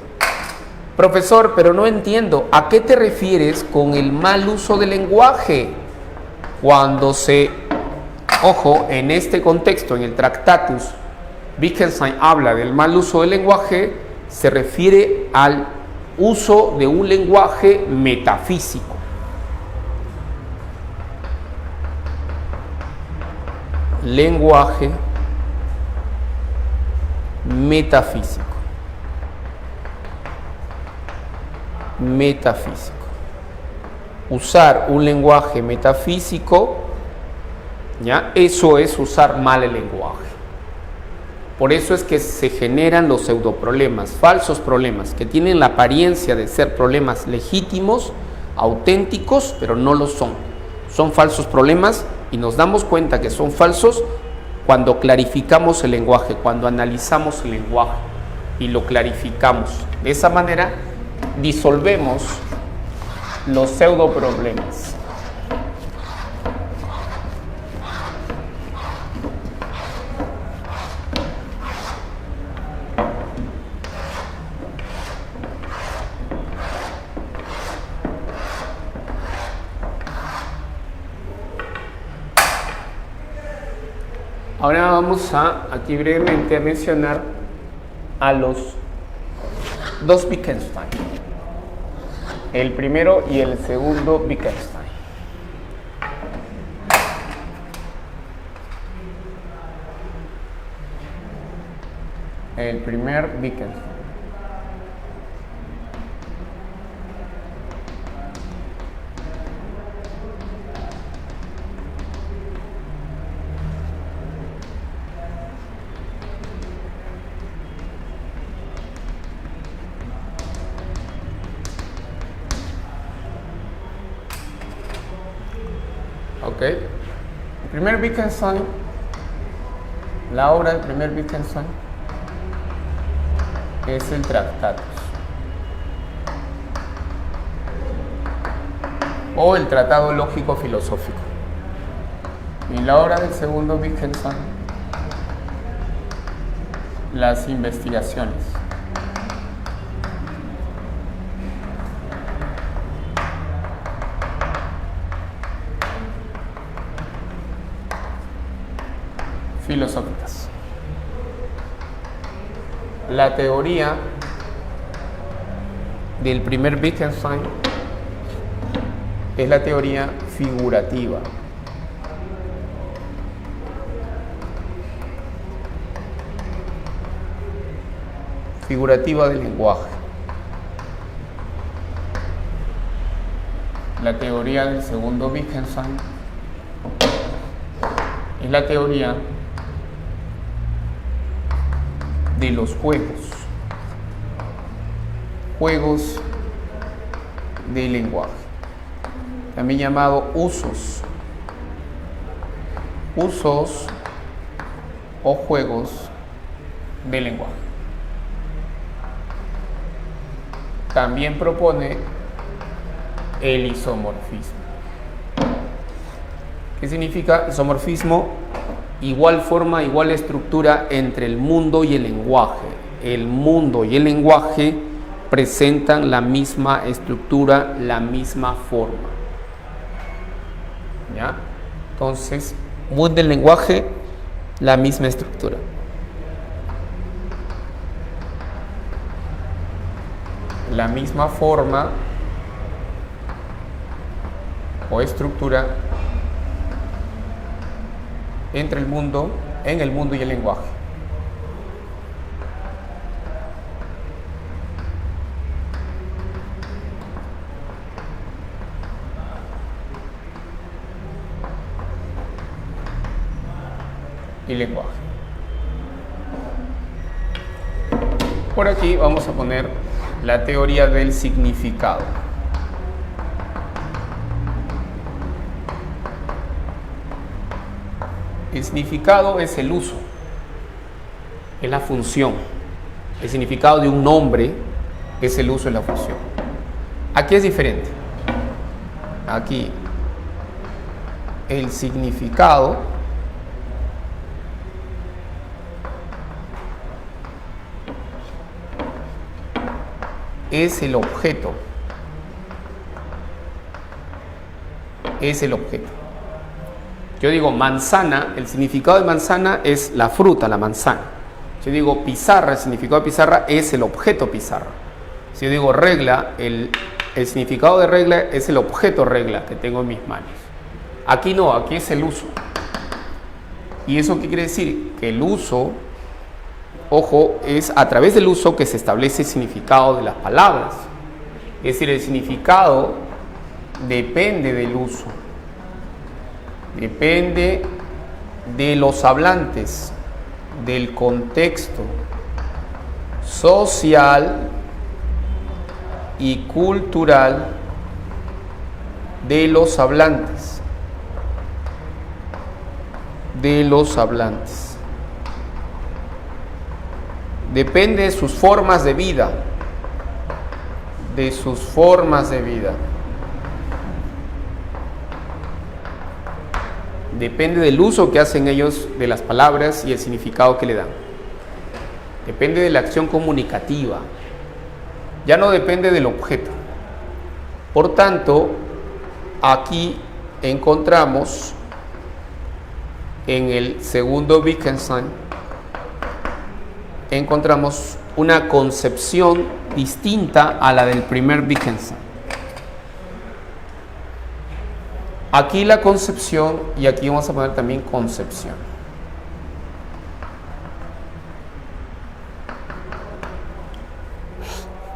Profesor, pero no entiendo, ¿a qué te refieres con el mal uso del lenguaje? Cuando en este contexto, en el Tractatus, Wittgenstein habla del mal uso del lenguaje, se refiere al uso de un lenguaje metafísico. Lenguaje metafísico. Metafísico. Usar un lenguaje metafísico, ¿ya? Eso es usar mal el lenguaje. Por eso es que se generan los pseudoproblemas, falsos problemas, que tienen la apariencia de ser problemas legítimos, auténticos, pero no lo son. Son falsos problemas y nos damos cuenta que son falsos cuando clarificamos el lenguaje, cuando analizamos el lenguaje y lo clarificamos. De esa manera disolvemos los pseudoproblemas. Ahora vamos aquí brevemente a mencionar a los dos Wittgenstein, el primero y el segundo Wittgenstein. El primer Wittgenstein. Ok. El primer Wittgenstein, la obra del primer Wittgenstein es el Tractatus o el Tratado Lógico Filosófico. Y la obra del segundo Wittgenstein, las Investigaciones. Filosóficas. La teoría del primer Wittgenstein es la teoría figurativa. Figurativa del lenguaje. La teoría del segundo Wittgenstein es la teoría de los juegos del lenguaje, también llamado usos o juegos del lenguaje. También propone el isomorfismo. ¿Qué significa isomorfismo? Igual forma, igual estructura entre el mundo y el lenguaje. El mundo y el lenguaje presentan la misma estructura, la misma forma. ¿Ya? Entonces, mundo y el lenguaje, la misma estructura. La misma forma o estructura en el mundo y el lenguaje. Y lenguaje. Por aquí vamos a poner la teoría del significado. El significado es el uso, es la función. El significado de un nombre es el uso y la función. Aquí es diferente. Aquí el significado es el objeto. Es el objeto. Yo digo manzana, el significado de manzana es la fruta, la manzana. Si yo digo pizarra, el significado de pizarra es el objeto pizarra. Si yo digo regla, el significado de regla es el objeto regla que tengo en mis manos. Aquí no, aquí es el uso. ¿Y eso qué quiere decir? Que el uso, ojo, es a través del uso que se establece el significado de las palabras. Es decir, el significado depende del uso. Depende de los hablantes, del contexto social y cultural de los hablantes. Depende de sus formas de vida. Depende del uso que hacen ellos de las palabras y el significado que le dan. Depende de la acción comunicativa. Ya no depende del objeto. Por tanto, aquí encontramos en el segundo Wittgenstein, encontramos una concepción distinta a la del primer Wittgenstein. Aquí la concepción, y aquí vamos a poner también concepción.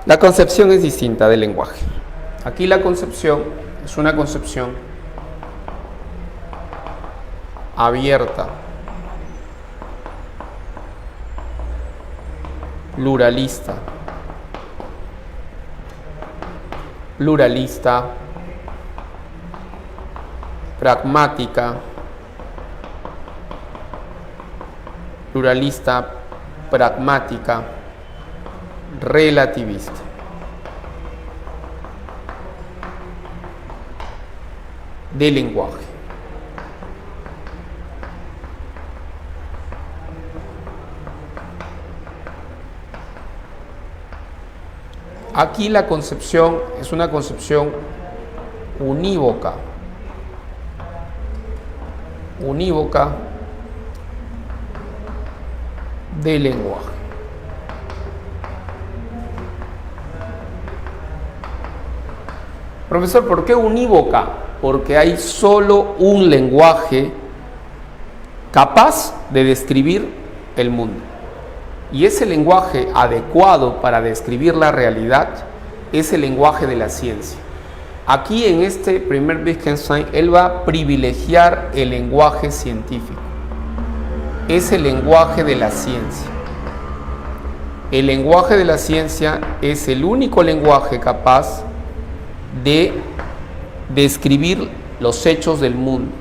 La concepción es distinta del lenguaje. Aquí la concepción es una concepción abierta, pluralista, pragmática, relativista. Del lenguaje. Aquí la concepción es una concepción unívoca del lenguaje. Profesor, ¿por qué unívoca? Porque hay solo un lenguaje capaz de describir el mundo. Y ese lenguaje adecuado para describir la realidad es el lenguaje de la ciencia. Aquí en este primer Wittgenstein, él va a privilegiar el lenguaje científico. Es el lenguaje de la ciencia. El lenguaje de la ciencia es el único lenguaje capaz de describir los hechos del mundo.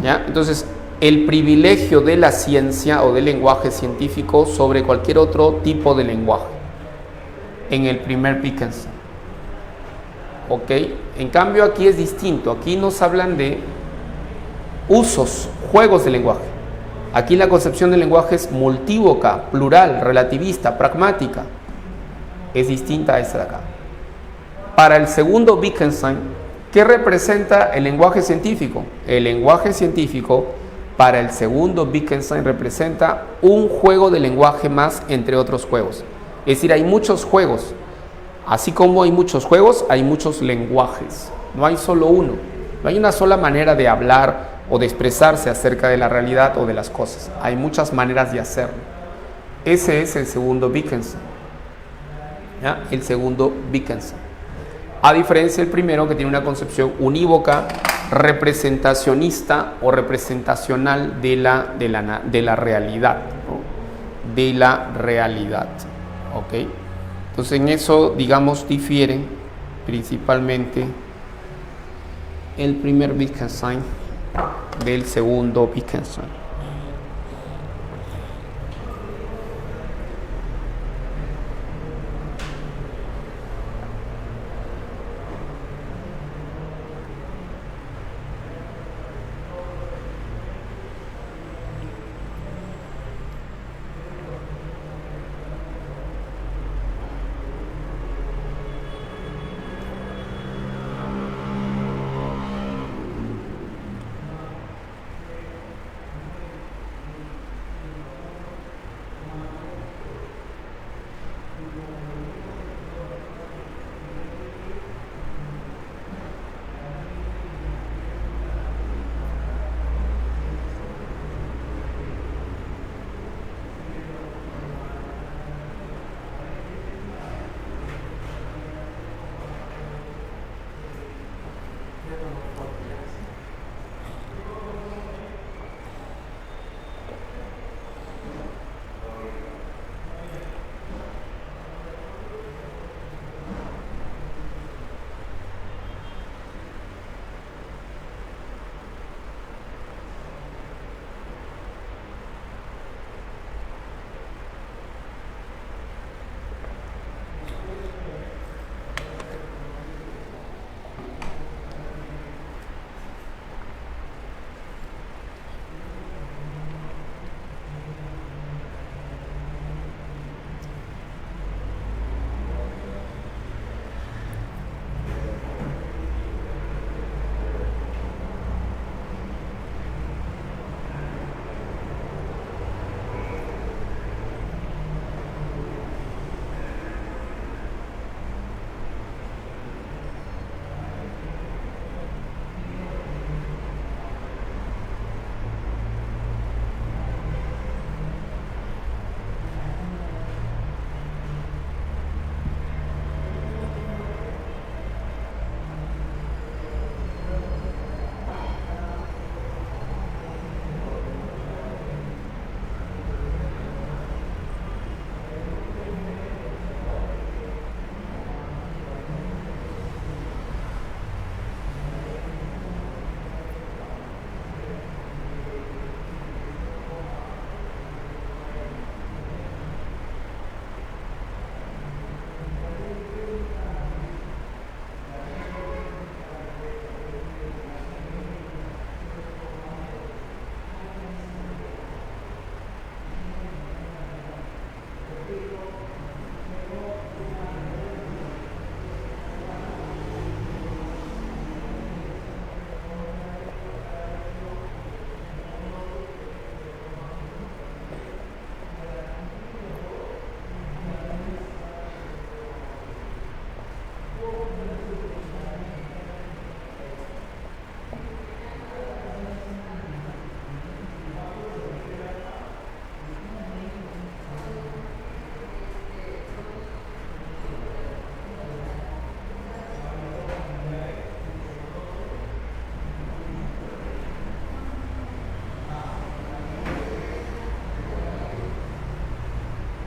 ¿Ya? Entonces, el privilegio de la ciencia o del lenguaje científico sobre cualquier otro tipo de lenguaje en el primer Wittgenstein. ¿Ok? En cambio, aquí es distinto. Aquí nos hablan de usos, juegos de lenguaje. Aquí la concepción del lenguaje es multívoca, plural, relativista, pragmática. Es distinta a esta de acá. Para el segundo Wittgenstein, ¿qué representa el lenguaje científico? El lenguaje científico, para el segundo Wittgenstein, representa un juego de lenguaje más entre otros juegos. Es decir, hay muchos juegos. Así como hay muchos juegos, hay muchos lenguajes. No hay solo uno. No hay una sola manera de hablar o de expresarse acerca de la realidad o de las cosas. Hay muchas maneras de hacerlo. Ese es el segundo Wittgenstein. ¿Ya? El segundo Wittgenstein. A diferencia del primero, que tiene una concepción unívoca, representacionista o representacional de la realidad, ¿no? De la realidad. ¿Ok? Entonces en eso, digamos, difiere principalmente el primer Wittgenstein del segundo Wittgenstein.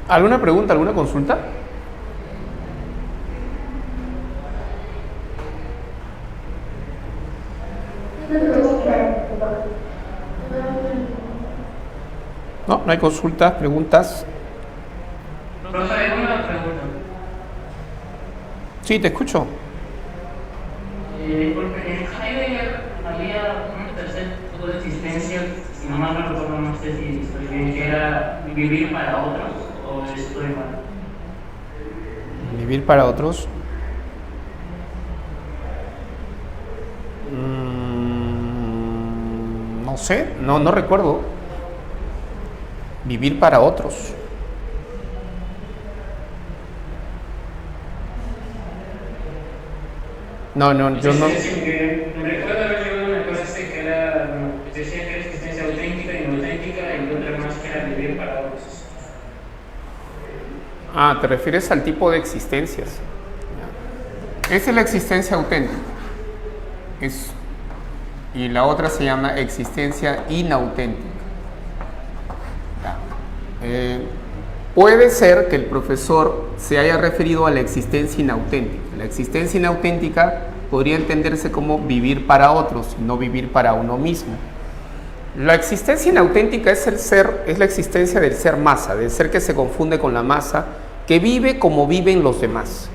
¿Alguna pregunta, alguna consulta? No, no hay consultas, preguntas. Profe, hay una pregunta. Sí, te escucho. Porque en Heidegger había un tercer tipo de existencia, si no mal no recuerdo, no sé si estoy bien, que era vivir para otros, o estoy mal. Vivir para otros. No sé, no recuerdo. Vivir para otros. No, yo no. Me recuerdo haber leído una cosa así que era, decía que era existencia auténtica y inauténtica, y otra más que era vivir para otros. Ah, te refieres al tipo de existencias. Esa es la existencia auténtica. Y la otra se llama existencia inauténtica. Puede ser que el profesor se haya referido a la existencia inauténtica. La existencia inauténtica podría entenderse como vivir para otros, no vivir para uno mismo. La existencia inauténtica es la existencia del ser masa, del ser que se confunde con la masa, que vive como viven los demás,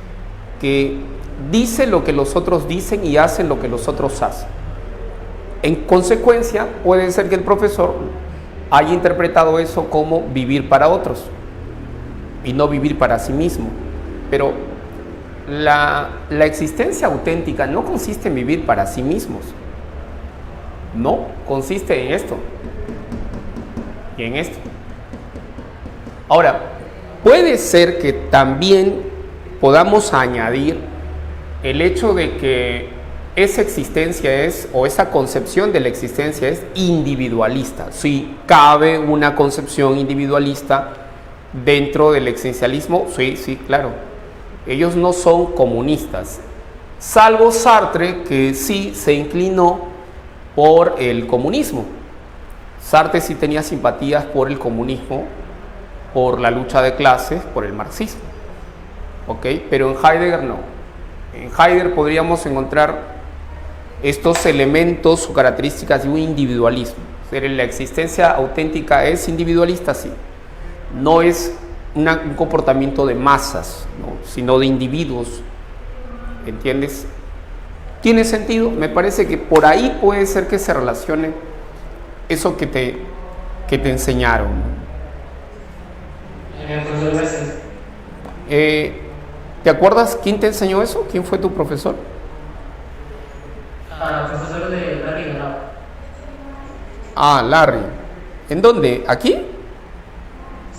que dice lo que los otros dicen y hace lo que los otros hacen. En consecuencia, puede ser que el profesor haya interpretado eso como vivir para otros y no vivir para sí mismo. Pero la existencia auténtica no consiste en vivir para sí mismos. No, consiste en esto y en esto. Ahora, puede ser que también podamos añadir el hecho de que esa existencia o esa concepción de la existencia es individualista. Sí, cabe una concepción individualista dentro del existencialismo, sí, claro. Ellos no son comunistas, salvo Sartre, que sí se inclinó por el comunismo. Sartre sí tenía simpatías por el comunismo, por la lucha de clases, por el marxismo. ¿Ok? Pero en Heidegger no. En Heidegger podríamos encontrar estos elementos o características de un individualismo. La existencia auténtica es individualista, sí. No es un comportamiento de masas, ¿no? Sino de individuos. ¿Entiendes? ¿Tiene sentido? Me parece que por ahí puede ser que se relacione eso que te enseñaron. Gracias. ¿Te acuerdas quién te enseñó eso? ¿Quién fue tu profesor? Profesor de Larry Grau. Ah, Larry. ¿En dónde? ¿Aquí?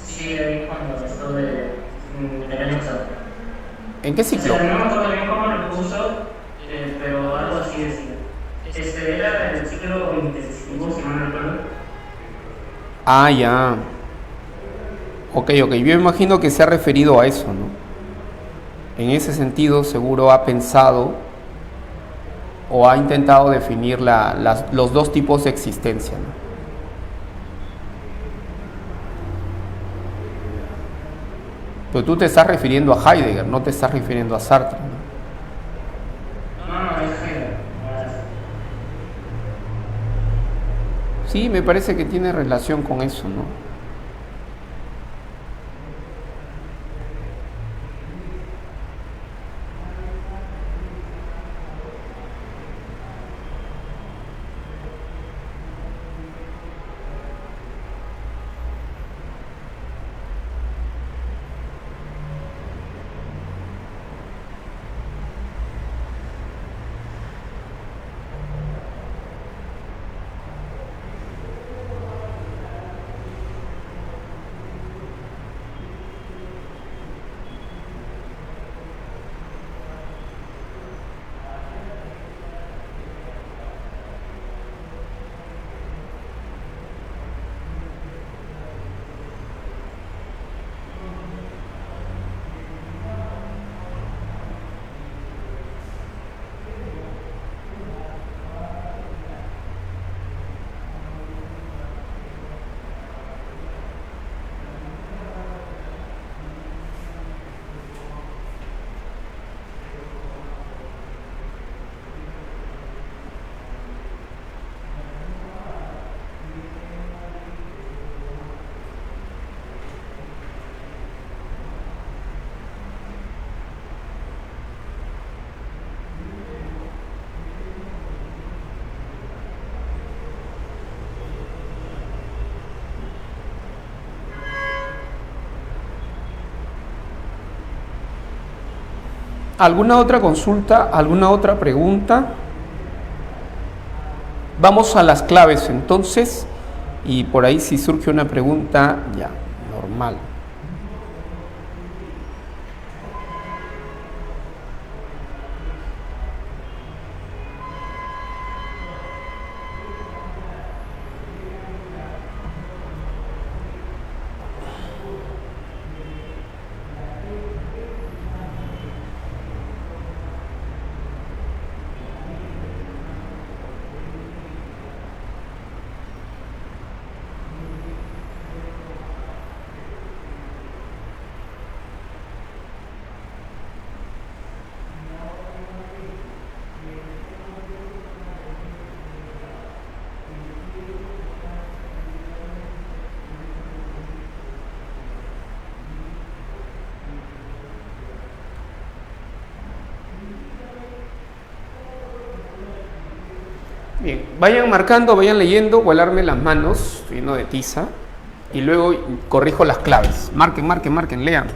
Sí, ahí cuando estuve el año pasado. ¿En qué ciclo? No me acuerdo bien cómo lo puso, pero algo así decía. Era el ciclo intensivo, si no me recuerdo. Ah, ya. Ok. Yo imagino que se ha referido a eso, ¿no? En ese sentido, seguro ha pensado o ha intentado definir los dos tipos de existencia, ¿no? Pero tú te estás refiriendo a Heidegger, no te estás refiriendo a Sartre, ¿no? No, es Heidegger. Sí, me parece que tiene relación con eso, ¿no? ¿Alguna otra consulta? ¿Alguna otra pregunta? Vamos a las claves entonces, y por ahí si surge una pregunta, ya, normal. Bien, vayan marcando, vayan leyendo, voy a lavarme las manos, lleno de tiza, y luego corrijo las claves. Marquen, marquen, marquen, lean.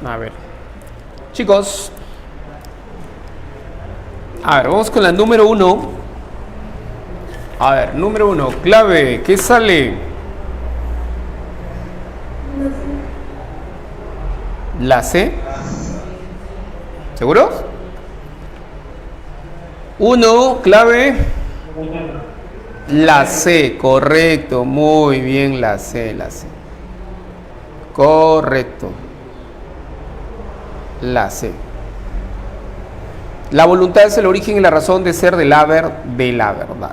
A ver, chicos, a ver, vamos con la número 1. A ver, número 1, clave, ¿qué sale? La C. ¿Seguros? 1, clave. La C, correcto, muy bien, la C, la C. Correcto. La C. La voluntad es el origen y la razón de ser de la verdad.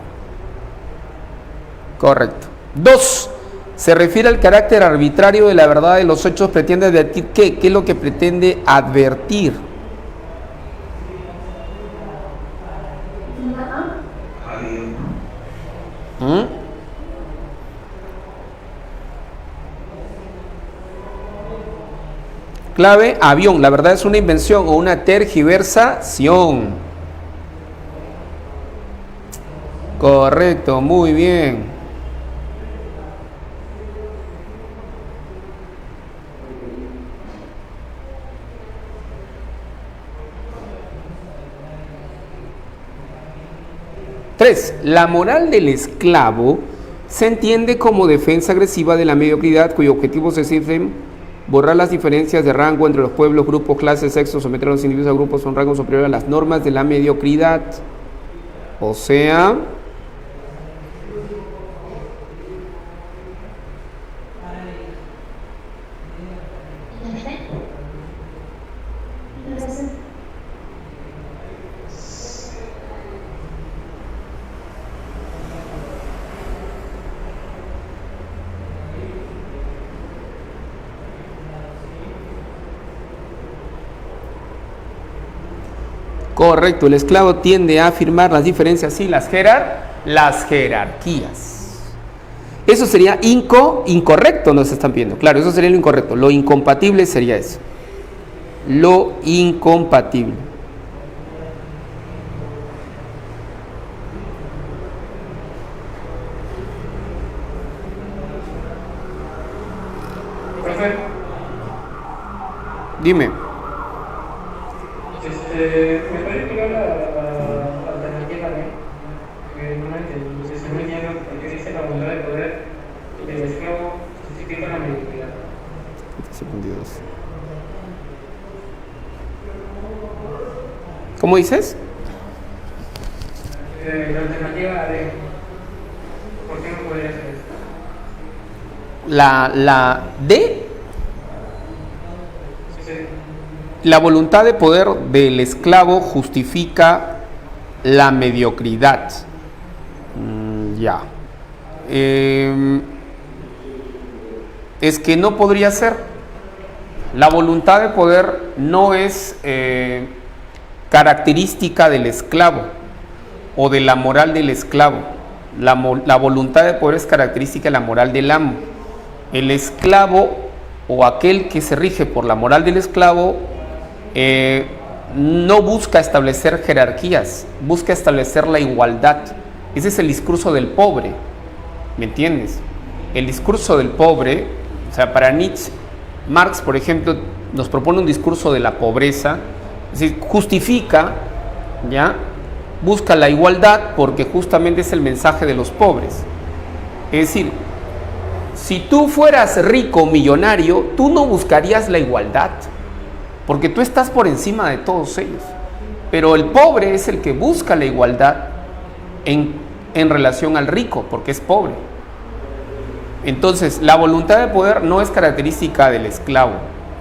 Correcto. 2. Se refiere al carácter arbitrario de la verdad de los hechos. Pretende advertir ¿qué? ¿Qué es lo que pretende advertir? Clave, avión. La verdad es una invención o una tergiversación. Correcto, muy bien. Tres, la moral del esclavo se entiende como defensa agresiva de la mediocridad, cuyo objetivo se sirven borrar las diferencias de rango entre los pueblos, grupos, clases, sexos, someter a los individuos a grupos con rango superior a las normas de la mediocridad. O sea, correcto, el esclavo tiende a afirmar las diferencias y las jerarquías. Eso sería incorrecto, nos están viendo. Claro, eso sería lo incorrecto. Lo incompatible sería eso. Lo incompatible. Dime. ¿Me puede explicar la alternativa B? Que no entiendo por qué dice la voluntad de poder del esclavo justifica la mediocridad. ¿Cómo dices? La alternativa B. ¿Por qué no podría hacer eso? La D. La voluntad de poder del esclavo justifica la mediocridad. Ya. Es que no podría ser. La voluntad de poder no es característica del esclavo o de la moral del esclavo. La voluntad de poder es característica de la moral del amo. El esclavo o aquel que se rige por la moral del esclavo no busca establecer jerarquías, busca establecer la igualdad. Ese es el discurso del pobre, ¿me entiendes? El discurso del pobre, o sea, para Nietzsche, Marx, por ejemplo, nos propone un discurso de la pobreza, es decir, justifica, ¿ya? Busca la igualdad porque justamente es el mensaje de los pobres. Es decir, si tú fueras rico, millonario, tú no buscarías la igualdad, porque tú estás por encima de todos ellos. Pero el pobre es el que busca la igualdad en relación al rico, porque es pobre. Entonces, la voluntad de poder no es característica del esclavo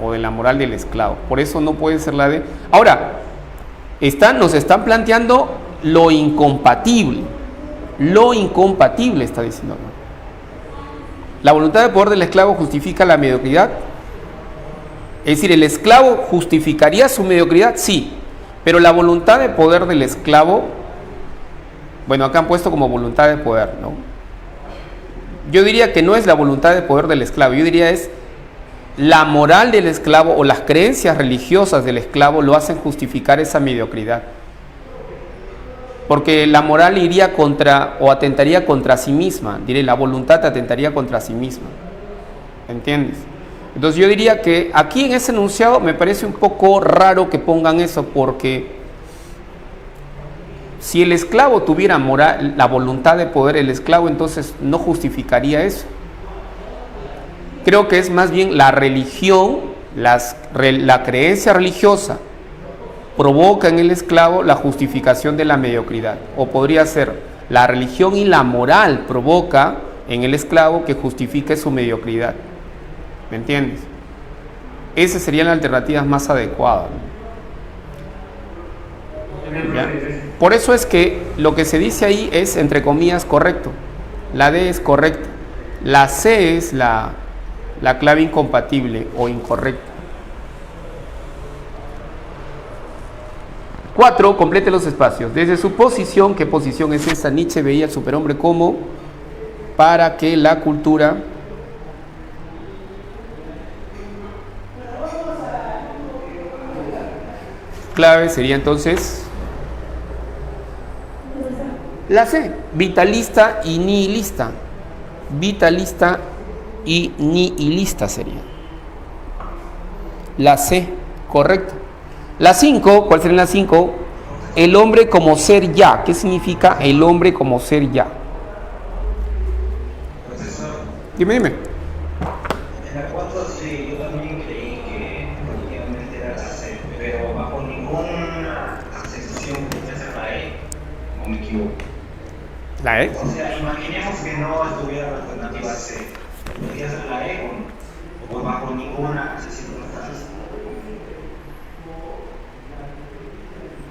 o de la moral del esclavo. Por eso no puede ser la de... Ahora, nos están planteando lo incompatible. Lo incompatible está diciendo. La voluntad de poder del esclavo justifica la mediocridad. Es decir, ¿el esclavo justificaría su mediocridad? Sí, pero la voluntad de poder del esclavo, bueno, acá han puesto como voluntad de poder, ¿no? Yo diría que no es la voluntad de poder del esclavo, yo diría es la moral del esclavo o las creencias religiosas del esclavo lo hacen justificar esa mediocridad. Porque la moral iría contra o atentaría contra sí misma, diré, la voluntad atentaría contra sí misma. ¿Entiendes? Entonces yo diría que aquí en ese enunciado me parece un poco raro que pongan eso, porque si el esclavo tuviera la voluntad de poder, el esclavo entonces no justificaría eso. Creo que es más bien la religión, la creencia religiosa provoca en el esclavo la justificación de la mediocridad. O podría ser la religión y la moral provoca en el esclavo que justifique su mediocridad. ¿Me entiendes? Esas serían las alternativas más adecuadas. ¿Ya? Por eso es que lo que se dice ahí es, entre comillas, correcto. La D es correcta. La C es la clave incompatible o incorrecta. 4. Complete los espacios. Desde su posición, ¿qué posición es esa? Nietzsche veía al superhombre como para que la cultura clave sería entonces la C, vitalista y nihilista. Vitalista y nihilista sería la C, correcto. La 5, ¿cuál sería la 5? El hombre como ser ya. ¿Qué significa el hombre como ser ya? Dime. En la 4 sí, yo también creí que efectivamente era la C, pero bajo ninguna acepción que sea la E, o me equivoco. ¿La E? O sea, imaginemos que no estuviera la alternativa C. ¿Podría ser la E o bajo ninguna circunstancia?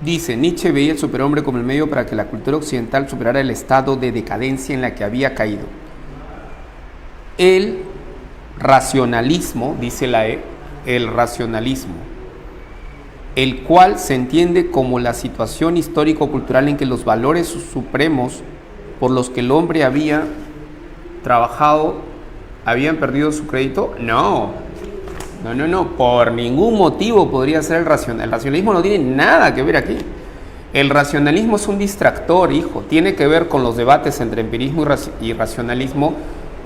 Dice, Nietzsche veía el superhombre como el medio para que la cultura occidental superara el estado de decadencia en la que había caído. El racionalismo, dice la E, el racionalismo, el cual se entiende como la situación histórico-cultural en que los valores supremos por los que el hombre había trabajado habían perdido su crédito. No, por ningún motivo podría ser el racionalismo. El racionalismo no tiene nada que ver aquí. El racionalismo es un distractor, hijo. Tiene que ver con los debates entre empirismo y racionalismo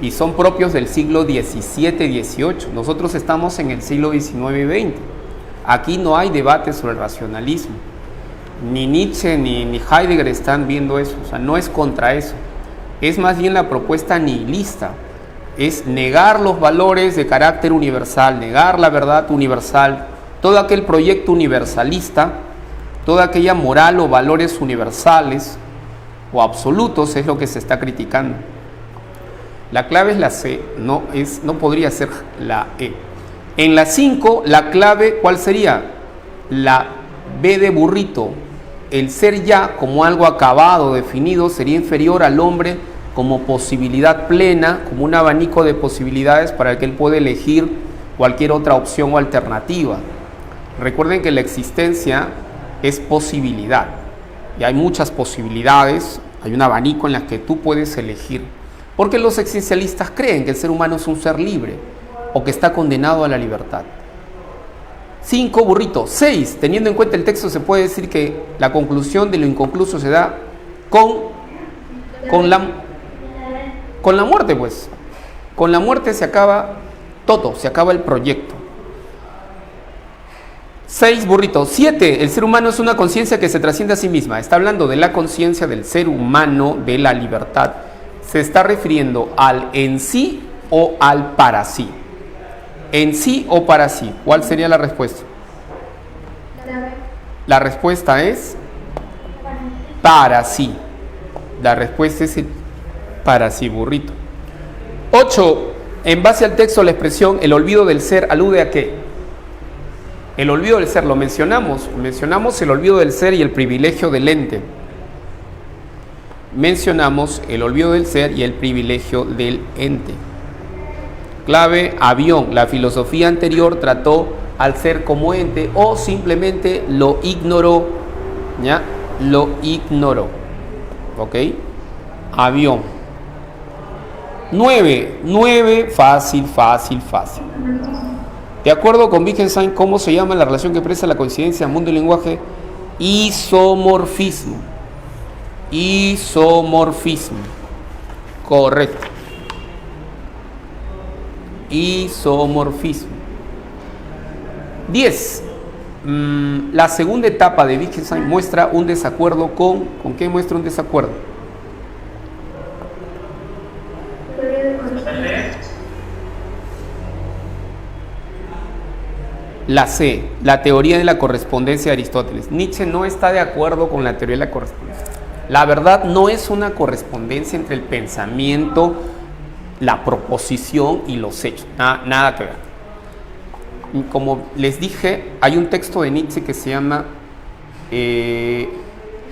y son propios del siglo XVII, XVIII. Nosotros estamos en el siglo XIX y XX. Aquí no hay debate sobre el racionalismo. Ni Nietzsche ni Heidegger están viendo eso. O sea, no es contra eso. Es más bien la propuesta nihilista. Es negar los valores de carácter universal, negar la verdad universal, todo aquel proyecto universalista, toda aquella moral o valores universales o absolutos es lo que se está criticando. La clave es la C, no podría ser la E. En la 5, la clave, ¿cuál sería? La B de burrito. El ser ya como algo acabado, definido, sería inferior al hombre como posibilidad plena, como un abanico de posibilidades para el que él puede elegir cualquier otra opción o alternativa. Recuerden que la existencia es posibilidad y hay muchas posibilidades, hay un abanico en las que tú puedes elegir, porque los existencialistas creen que el ser humano es un ser libre o que está condenado a la libertad. 5, burrito. 6, teniendo en cuenta el texto, se puede decir que la conclusión de lo inconcluso se da con la muerte, pues. Con la muerte se acaba todo, se acaba el proyecto. 6, burrito. 7, el ser humano es una conciencia que se trasciende a sí misma. Está hablando de la conciencia del ser humano, de la libertad. Se está refiriendo al en sí o al para sí. En sí o para sí. ¿Cuál sería la respuesta? La respuesta es para sí. La respuesta es el para sí, burrito. 8. En base al texto, la expresión el olvido del ser alude a qué? El olvido del ser, lo mencionamos el olvido del ser y el privilegio del ente. Mencionamos el olvido del ser y el privilegio del ente. Clave, avión. La filosofía anterior trató al ser como ente o simplemente lo ignoró, ¿ya? Lo ignoró. ¿Ok? Avión. 9, fácil. De acuerdo con Wittgenstein, ¿cómo se llama la relación que expresa la coincidencia mundo y lenguaje? Isomorfismo. Correcto. Isomorfismo. 10. La segunda etapa de Wittgenstein muestra un desacuerdo ¿con qué muestra un desacuerdo? La C, la teoría de la correspondencia de Aristóteles. Nietzsche no está de acuerdo con la teoría de la correspondencia. La verdad no es una correspondencia entre el pensamiento, la proposición y los hechos. Nada que ver. Como les dije, hay un texto de Nietzsche que se llama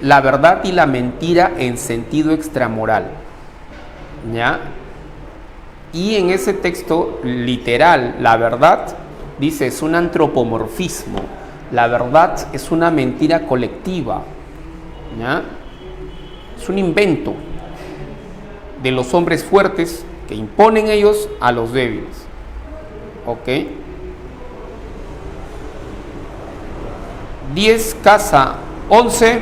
La verdad y la mentira en sentido extramoral. ¿Ya? Y en ese texto literal, la verdad, dice, es un antropomorfismo. La verdad es una mentira colectiva. ¿Ya? Es un invento de los hombres fuertes que imponen ellos a los débiles. ¿Ok? 10, casa. 11.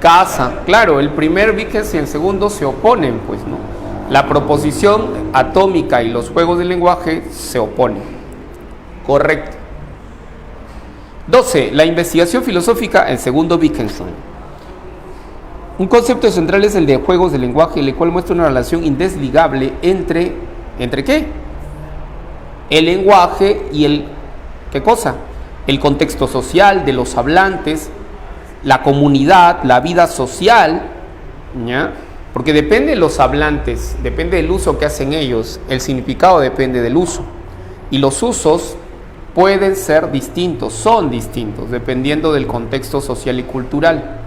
Casa. Claro, el primer Wittgenstein y el segundo se oponen, pues, ¿no? La proposición atómica y los juegos del lenguaje se oponen. Correcto. 12. La investigación filosófica, el segundo Wittgenstein. Un concepto central es el de juegos de lenguaje, el cual muestra una relación indesligable ¿entre qué? El lenguaje y el, ¿qué cosa? El contexto social de los hablantes, la comunidad, la vida social, ¿ya? Porque depende de los hablantes, depende del uso que hacen ellos, el significado depende del uso. Y los usos pueden ser distintos, son distintos, dependiendo del contexto social y cultural.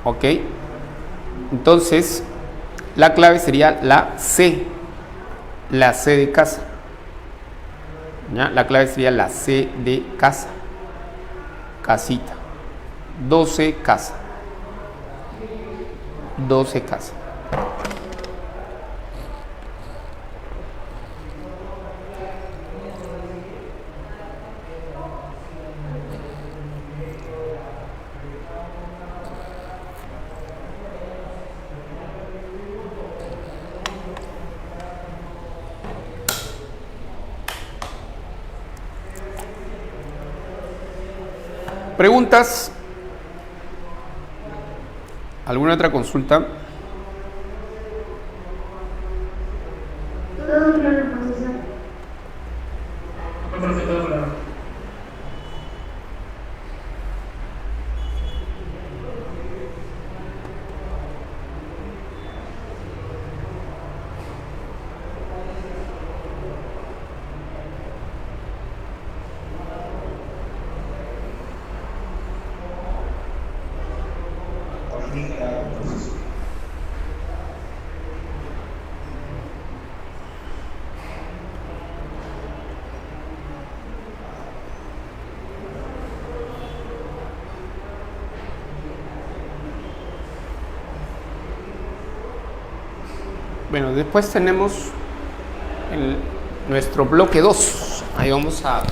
¿Ok? Entonces, la clave sería la C de casa. ¿Ya? La clave sería la C de casa. Casita. 12 casa. 12 casa. ¿Preguntas? ¿Alguna otra consulta? Todo claro, profesor. No, profe, todo claro. Bueno, después tenemos nuestro bloque 2. Ahí vamos a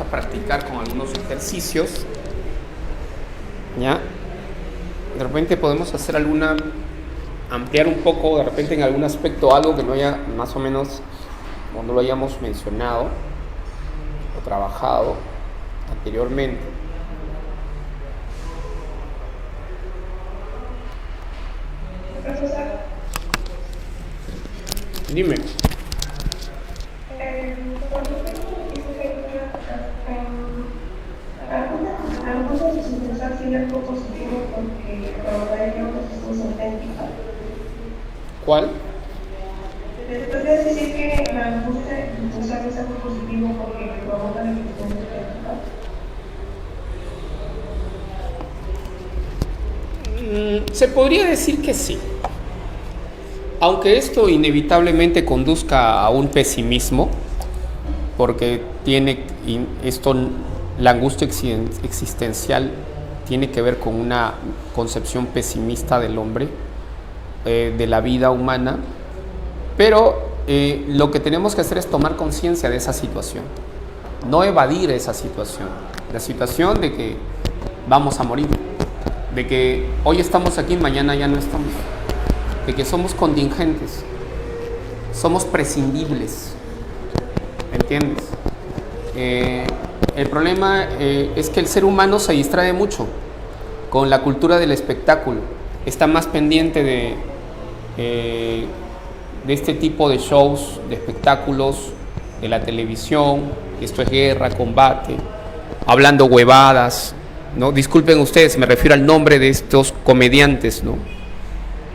practicar con algunos ejercicios. ¿Ya? De repente podemos hacer ampliar un poco, de repente en algún aspecto, algo que no haya más o menos, o no lo hayamos mencionado o trabajado anteriormente. Profesor. Dime. Algunos de sus mensajes tienen algo positivo porque provocarían una respuesta auténtica. ¿Cuál? ¿Podrías decir que la angustia impulsar es algo positivo porque provoca la respuesta auténtica? Se podría decir que sí. Aunque esto inevitablemente conduzca a un pesimismo, porque la angustia existencial tiene que ver con una concepción pesimista del hombre, de la vida humana, pero lo que tenemos que hacer es tomar conciencia de esa situación, no evadir esa situación, la situación de que vamos a morir, de que hoy estamos aquí y mañana ya no estamos, de que somos contingentes, somos prescindibles, ¿entiendes? El problema es que el ser humano se distrae mucho con la cultura del espectáculo, está más pendiente de este tipo de shows, de espectáculos, de la televisión, esto es guerra, combate, hablando huevadas, ¿no? Disculpen ustedes, me refiero al nombre de estos comediantes, ¿no?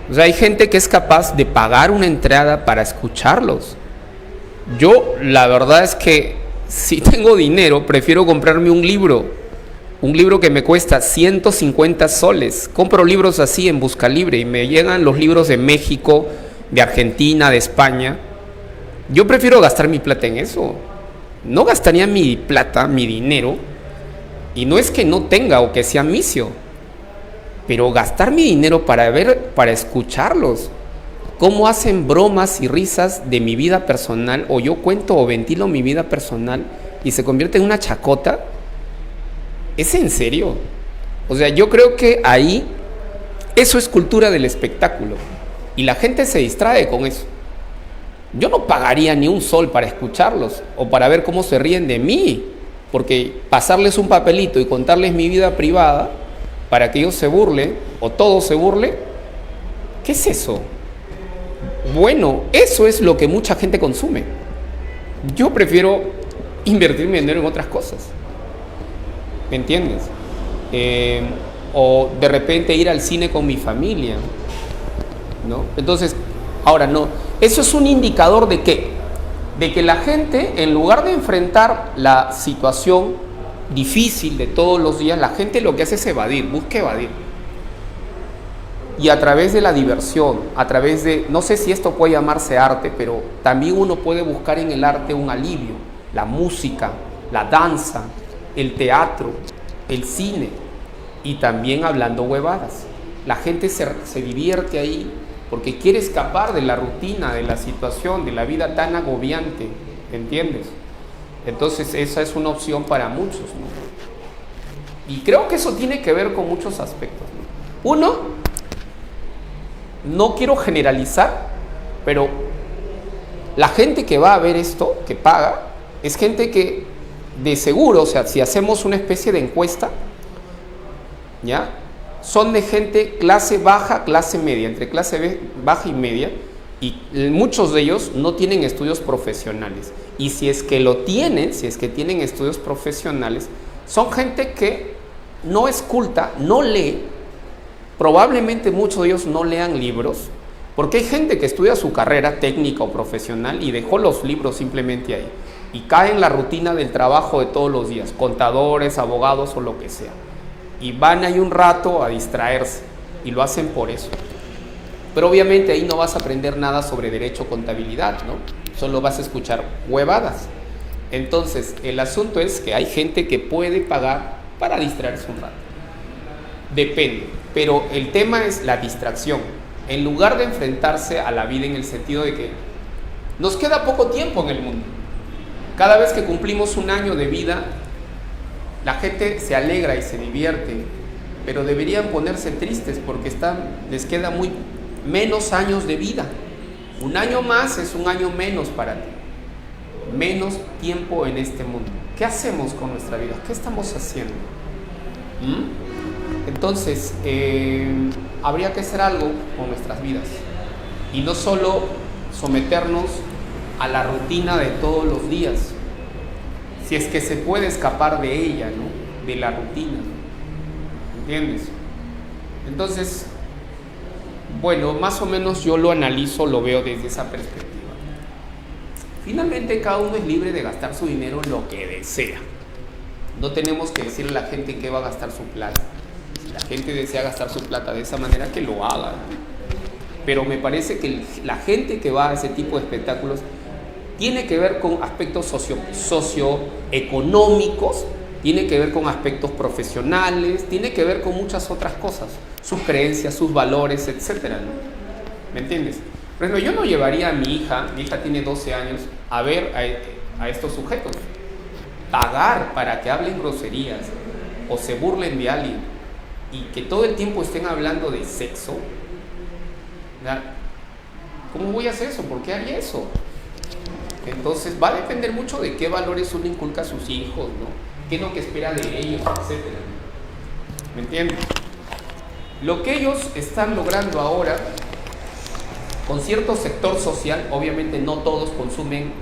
O sea, hay gente que es capaz de pagar una entrada para escucharlos. Yo, la verdad es que si tengo dinero, prefiero comprarme un libro que me cuesta 150 soles. Compro libros así en Busca Libre y me llegan los libros de México, de Argentina, de España. Yo prefiero gastar mi plata en eso. No gastaría mi plata, mi dinero, y no es que no tenga o que sea misio, pero gastar mi dinero para escucharlos, cómo hacen bromas y risas de mi vida personal, o yo cuento o ventilo mi vida personal y se convierte en una chacota. ¿Es en serio? O sea, yo creo que ahí eso es cultura del espectáculo y la gente se distrae con eso. Yo no pagaría ni un sol para escucharlos o para ver cómo se ríen de mí, porque pasarles un papelito y contarles mi vida privada para que yo se burle o todo se burle. ¿Qué es eso? Bueno, eso es lo que mucha gente consume. Yo prefiero invertir mi dinero en otras cosas. ¿Me entiendes? O de repente ir al cine con mi familia, ¿no? Entonces, ahora no. Eso es un indicador de ¿qué? De que la gente, en lugar de enfrentar la situación difícil de todos los días, la gente lo que hace es evadir, busca evadir. Y a través de la diversión, a través de, no sé si esto puede llamarse arte, pero también uno puede buscar en el arte un alivio, la música, la danza, el teatro, el cine, y también hablando huevadas. La gente se divierte ahí porque quiere escapar de la rutina, de la situación, de la vida tan agobiante, ¿entiendes? Entonces esa es una opción para muchos, ¿no? Y creo que eso tiene que ver con muchos aspectos, ¿no? Uno, no quiero generalizar, pero la gente que va a ver esto, que paga, es gente que de seguro, o sea, si hacemos una especie de encuesta, ¿ya? Son de gente clase baja, clase media, entre clase baja y media, y muchos de ellos no tienen estudios profesionales. Y si es que lo tienen, si es que tienen estudios profesionales, son gente que no es culta, no lee. Probablemente muchos de ellos no lean libros, porque hay gente que estudia su carrera técnica o profesional y dejó los libros simplemente ahí y cae en la rutina del trabajo de todos los días, contadores, abogados o lo que sea, y van ahí un rato a distraerse y lo hacen por eso. Pero obviamente ahí no vas a aprender nada sobre derecho o contabilidad, ¿no? Solo vas a escuchar huevadas. Entonces el asunto es que hay gente que puede pagar para distraerse un rato. Depende, pero el tema es la distracción. En lugar de enfrentarse a la vida en el sentido de que nos queda poco tiempo en el mundo. Cada vez que cumplimos un año de vida, la gente se alegra y se divierte, pero deberían ponerse tristes porque les queda menos años de vida. Un año más es un año menos para ti. Menos tiempo en este mundo. ¿Qué hacemos con nuestra vida? ¿Qué estamos haciendo? Entonces, habría que hacer algo con nuestras vidas y no solo someternos a la rutina de todos los días, si es que se puede escapar de ella, ¿no? De la rutina, ¿entiendes? Entonces, bueno, más o menos yo lo analizo, lo veo desde esa perspectiva. Finalmente, cada uno es libre de gastar su dinero en lo que desea. No tenemos que decirle a la gente en qué va a gastar su plata. Si la gente desea gastar su plata de esa manera, que lo haga, ¿no? Pero me parece que la gente que va a ese tipo de espectáculos tiene que ver con aspectos socioeconómicos, tiene que ver con aspectos profesionales, tiene que ver con muchas otras cosas, sus creencias, sus valores, etcétera, ¿no? ¿Me entiendes? Por ejemplo, yo no llevaría a mi hija tiene 12 años, a ver a estos sujetos, pagar para que hablen groserías o se burlen de alguien y que todo el tiempo estén hablando de sexo. ¿Cómo voy a hacer eso? ¿Por qué haría eso? Entonces va a depender mucho de qué valores uno inculca a sus hijos, ¿no? ¿Qué es lo que espera de ellos, etcétera? ¿Me entiendes? Lo que ellos están logrando ahora con cierto sector social, obviamente no todos consumen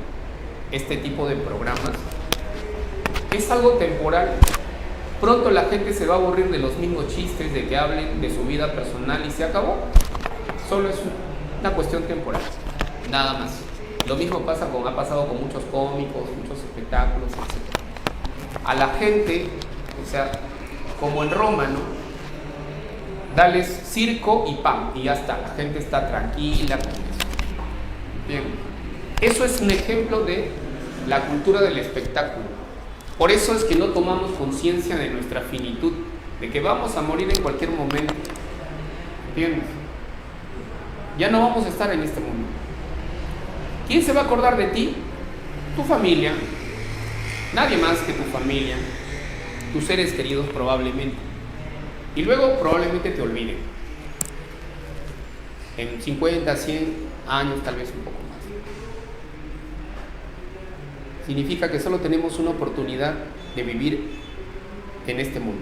este tipo de programas, es algo temporal. Pronto la gente se va a aburrir de los mismos chistes, de que hablen de su vida personal y se acabó. Solo es una cuestión temporal, nada más. Lo mismo ha pasado con muchos cómicos, muchos espectáculos, etc. A la gente, o sea, como en Roma, ¿no? Dales circo y pan y ya está, la gente está tranquila con eso. Bien, eso es un ejemplo de la cultura del espectáculo. Por eso es que no tomamos conciencia de nuestra finitud, de que vamos a morir en cualquier momento. ¿Entiendes? Ya no vamos a estar en este mundo. ¿Quién se va a acordar de ti? Tu familia. Nadie más que tu familia. Tus seres queridos probablemente. Y luego probablemente te olviden. En 50, 100 años, tal vez un poco más. Significa que solo tenemos una oportunidad de vivir en este mundo.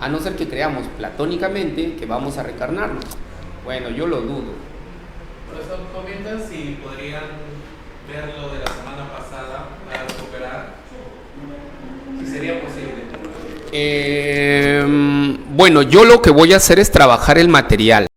a no ser que creamos platónicamente que vamos a reencarnarnos. Bueno, yo lo dudo. Por eso comentan si podrían ver lo de la semana pasada para recuperar, si sería posible. Bueno, yo lo que voy a hacer es trabajar el material.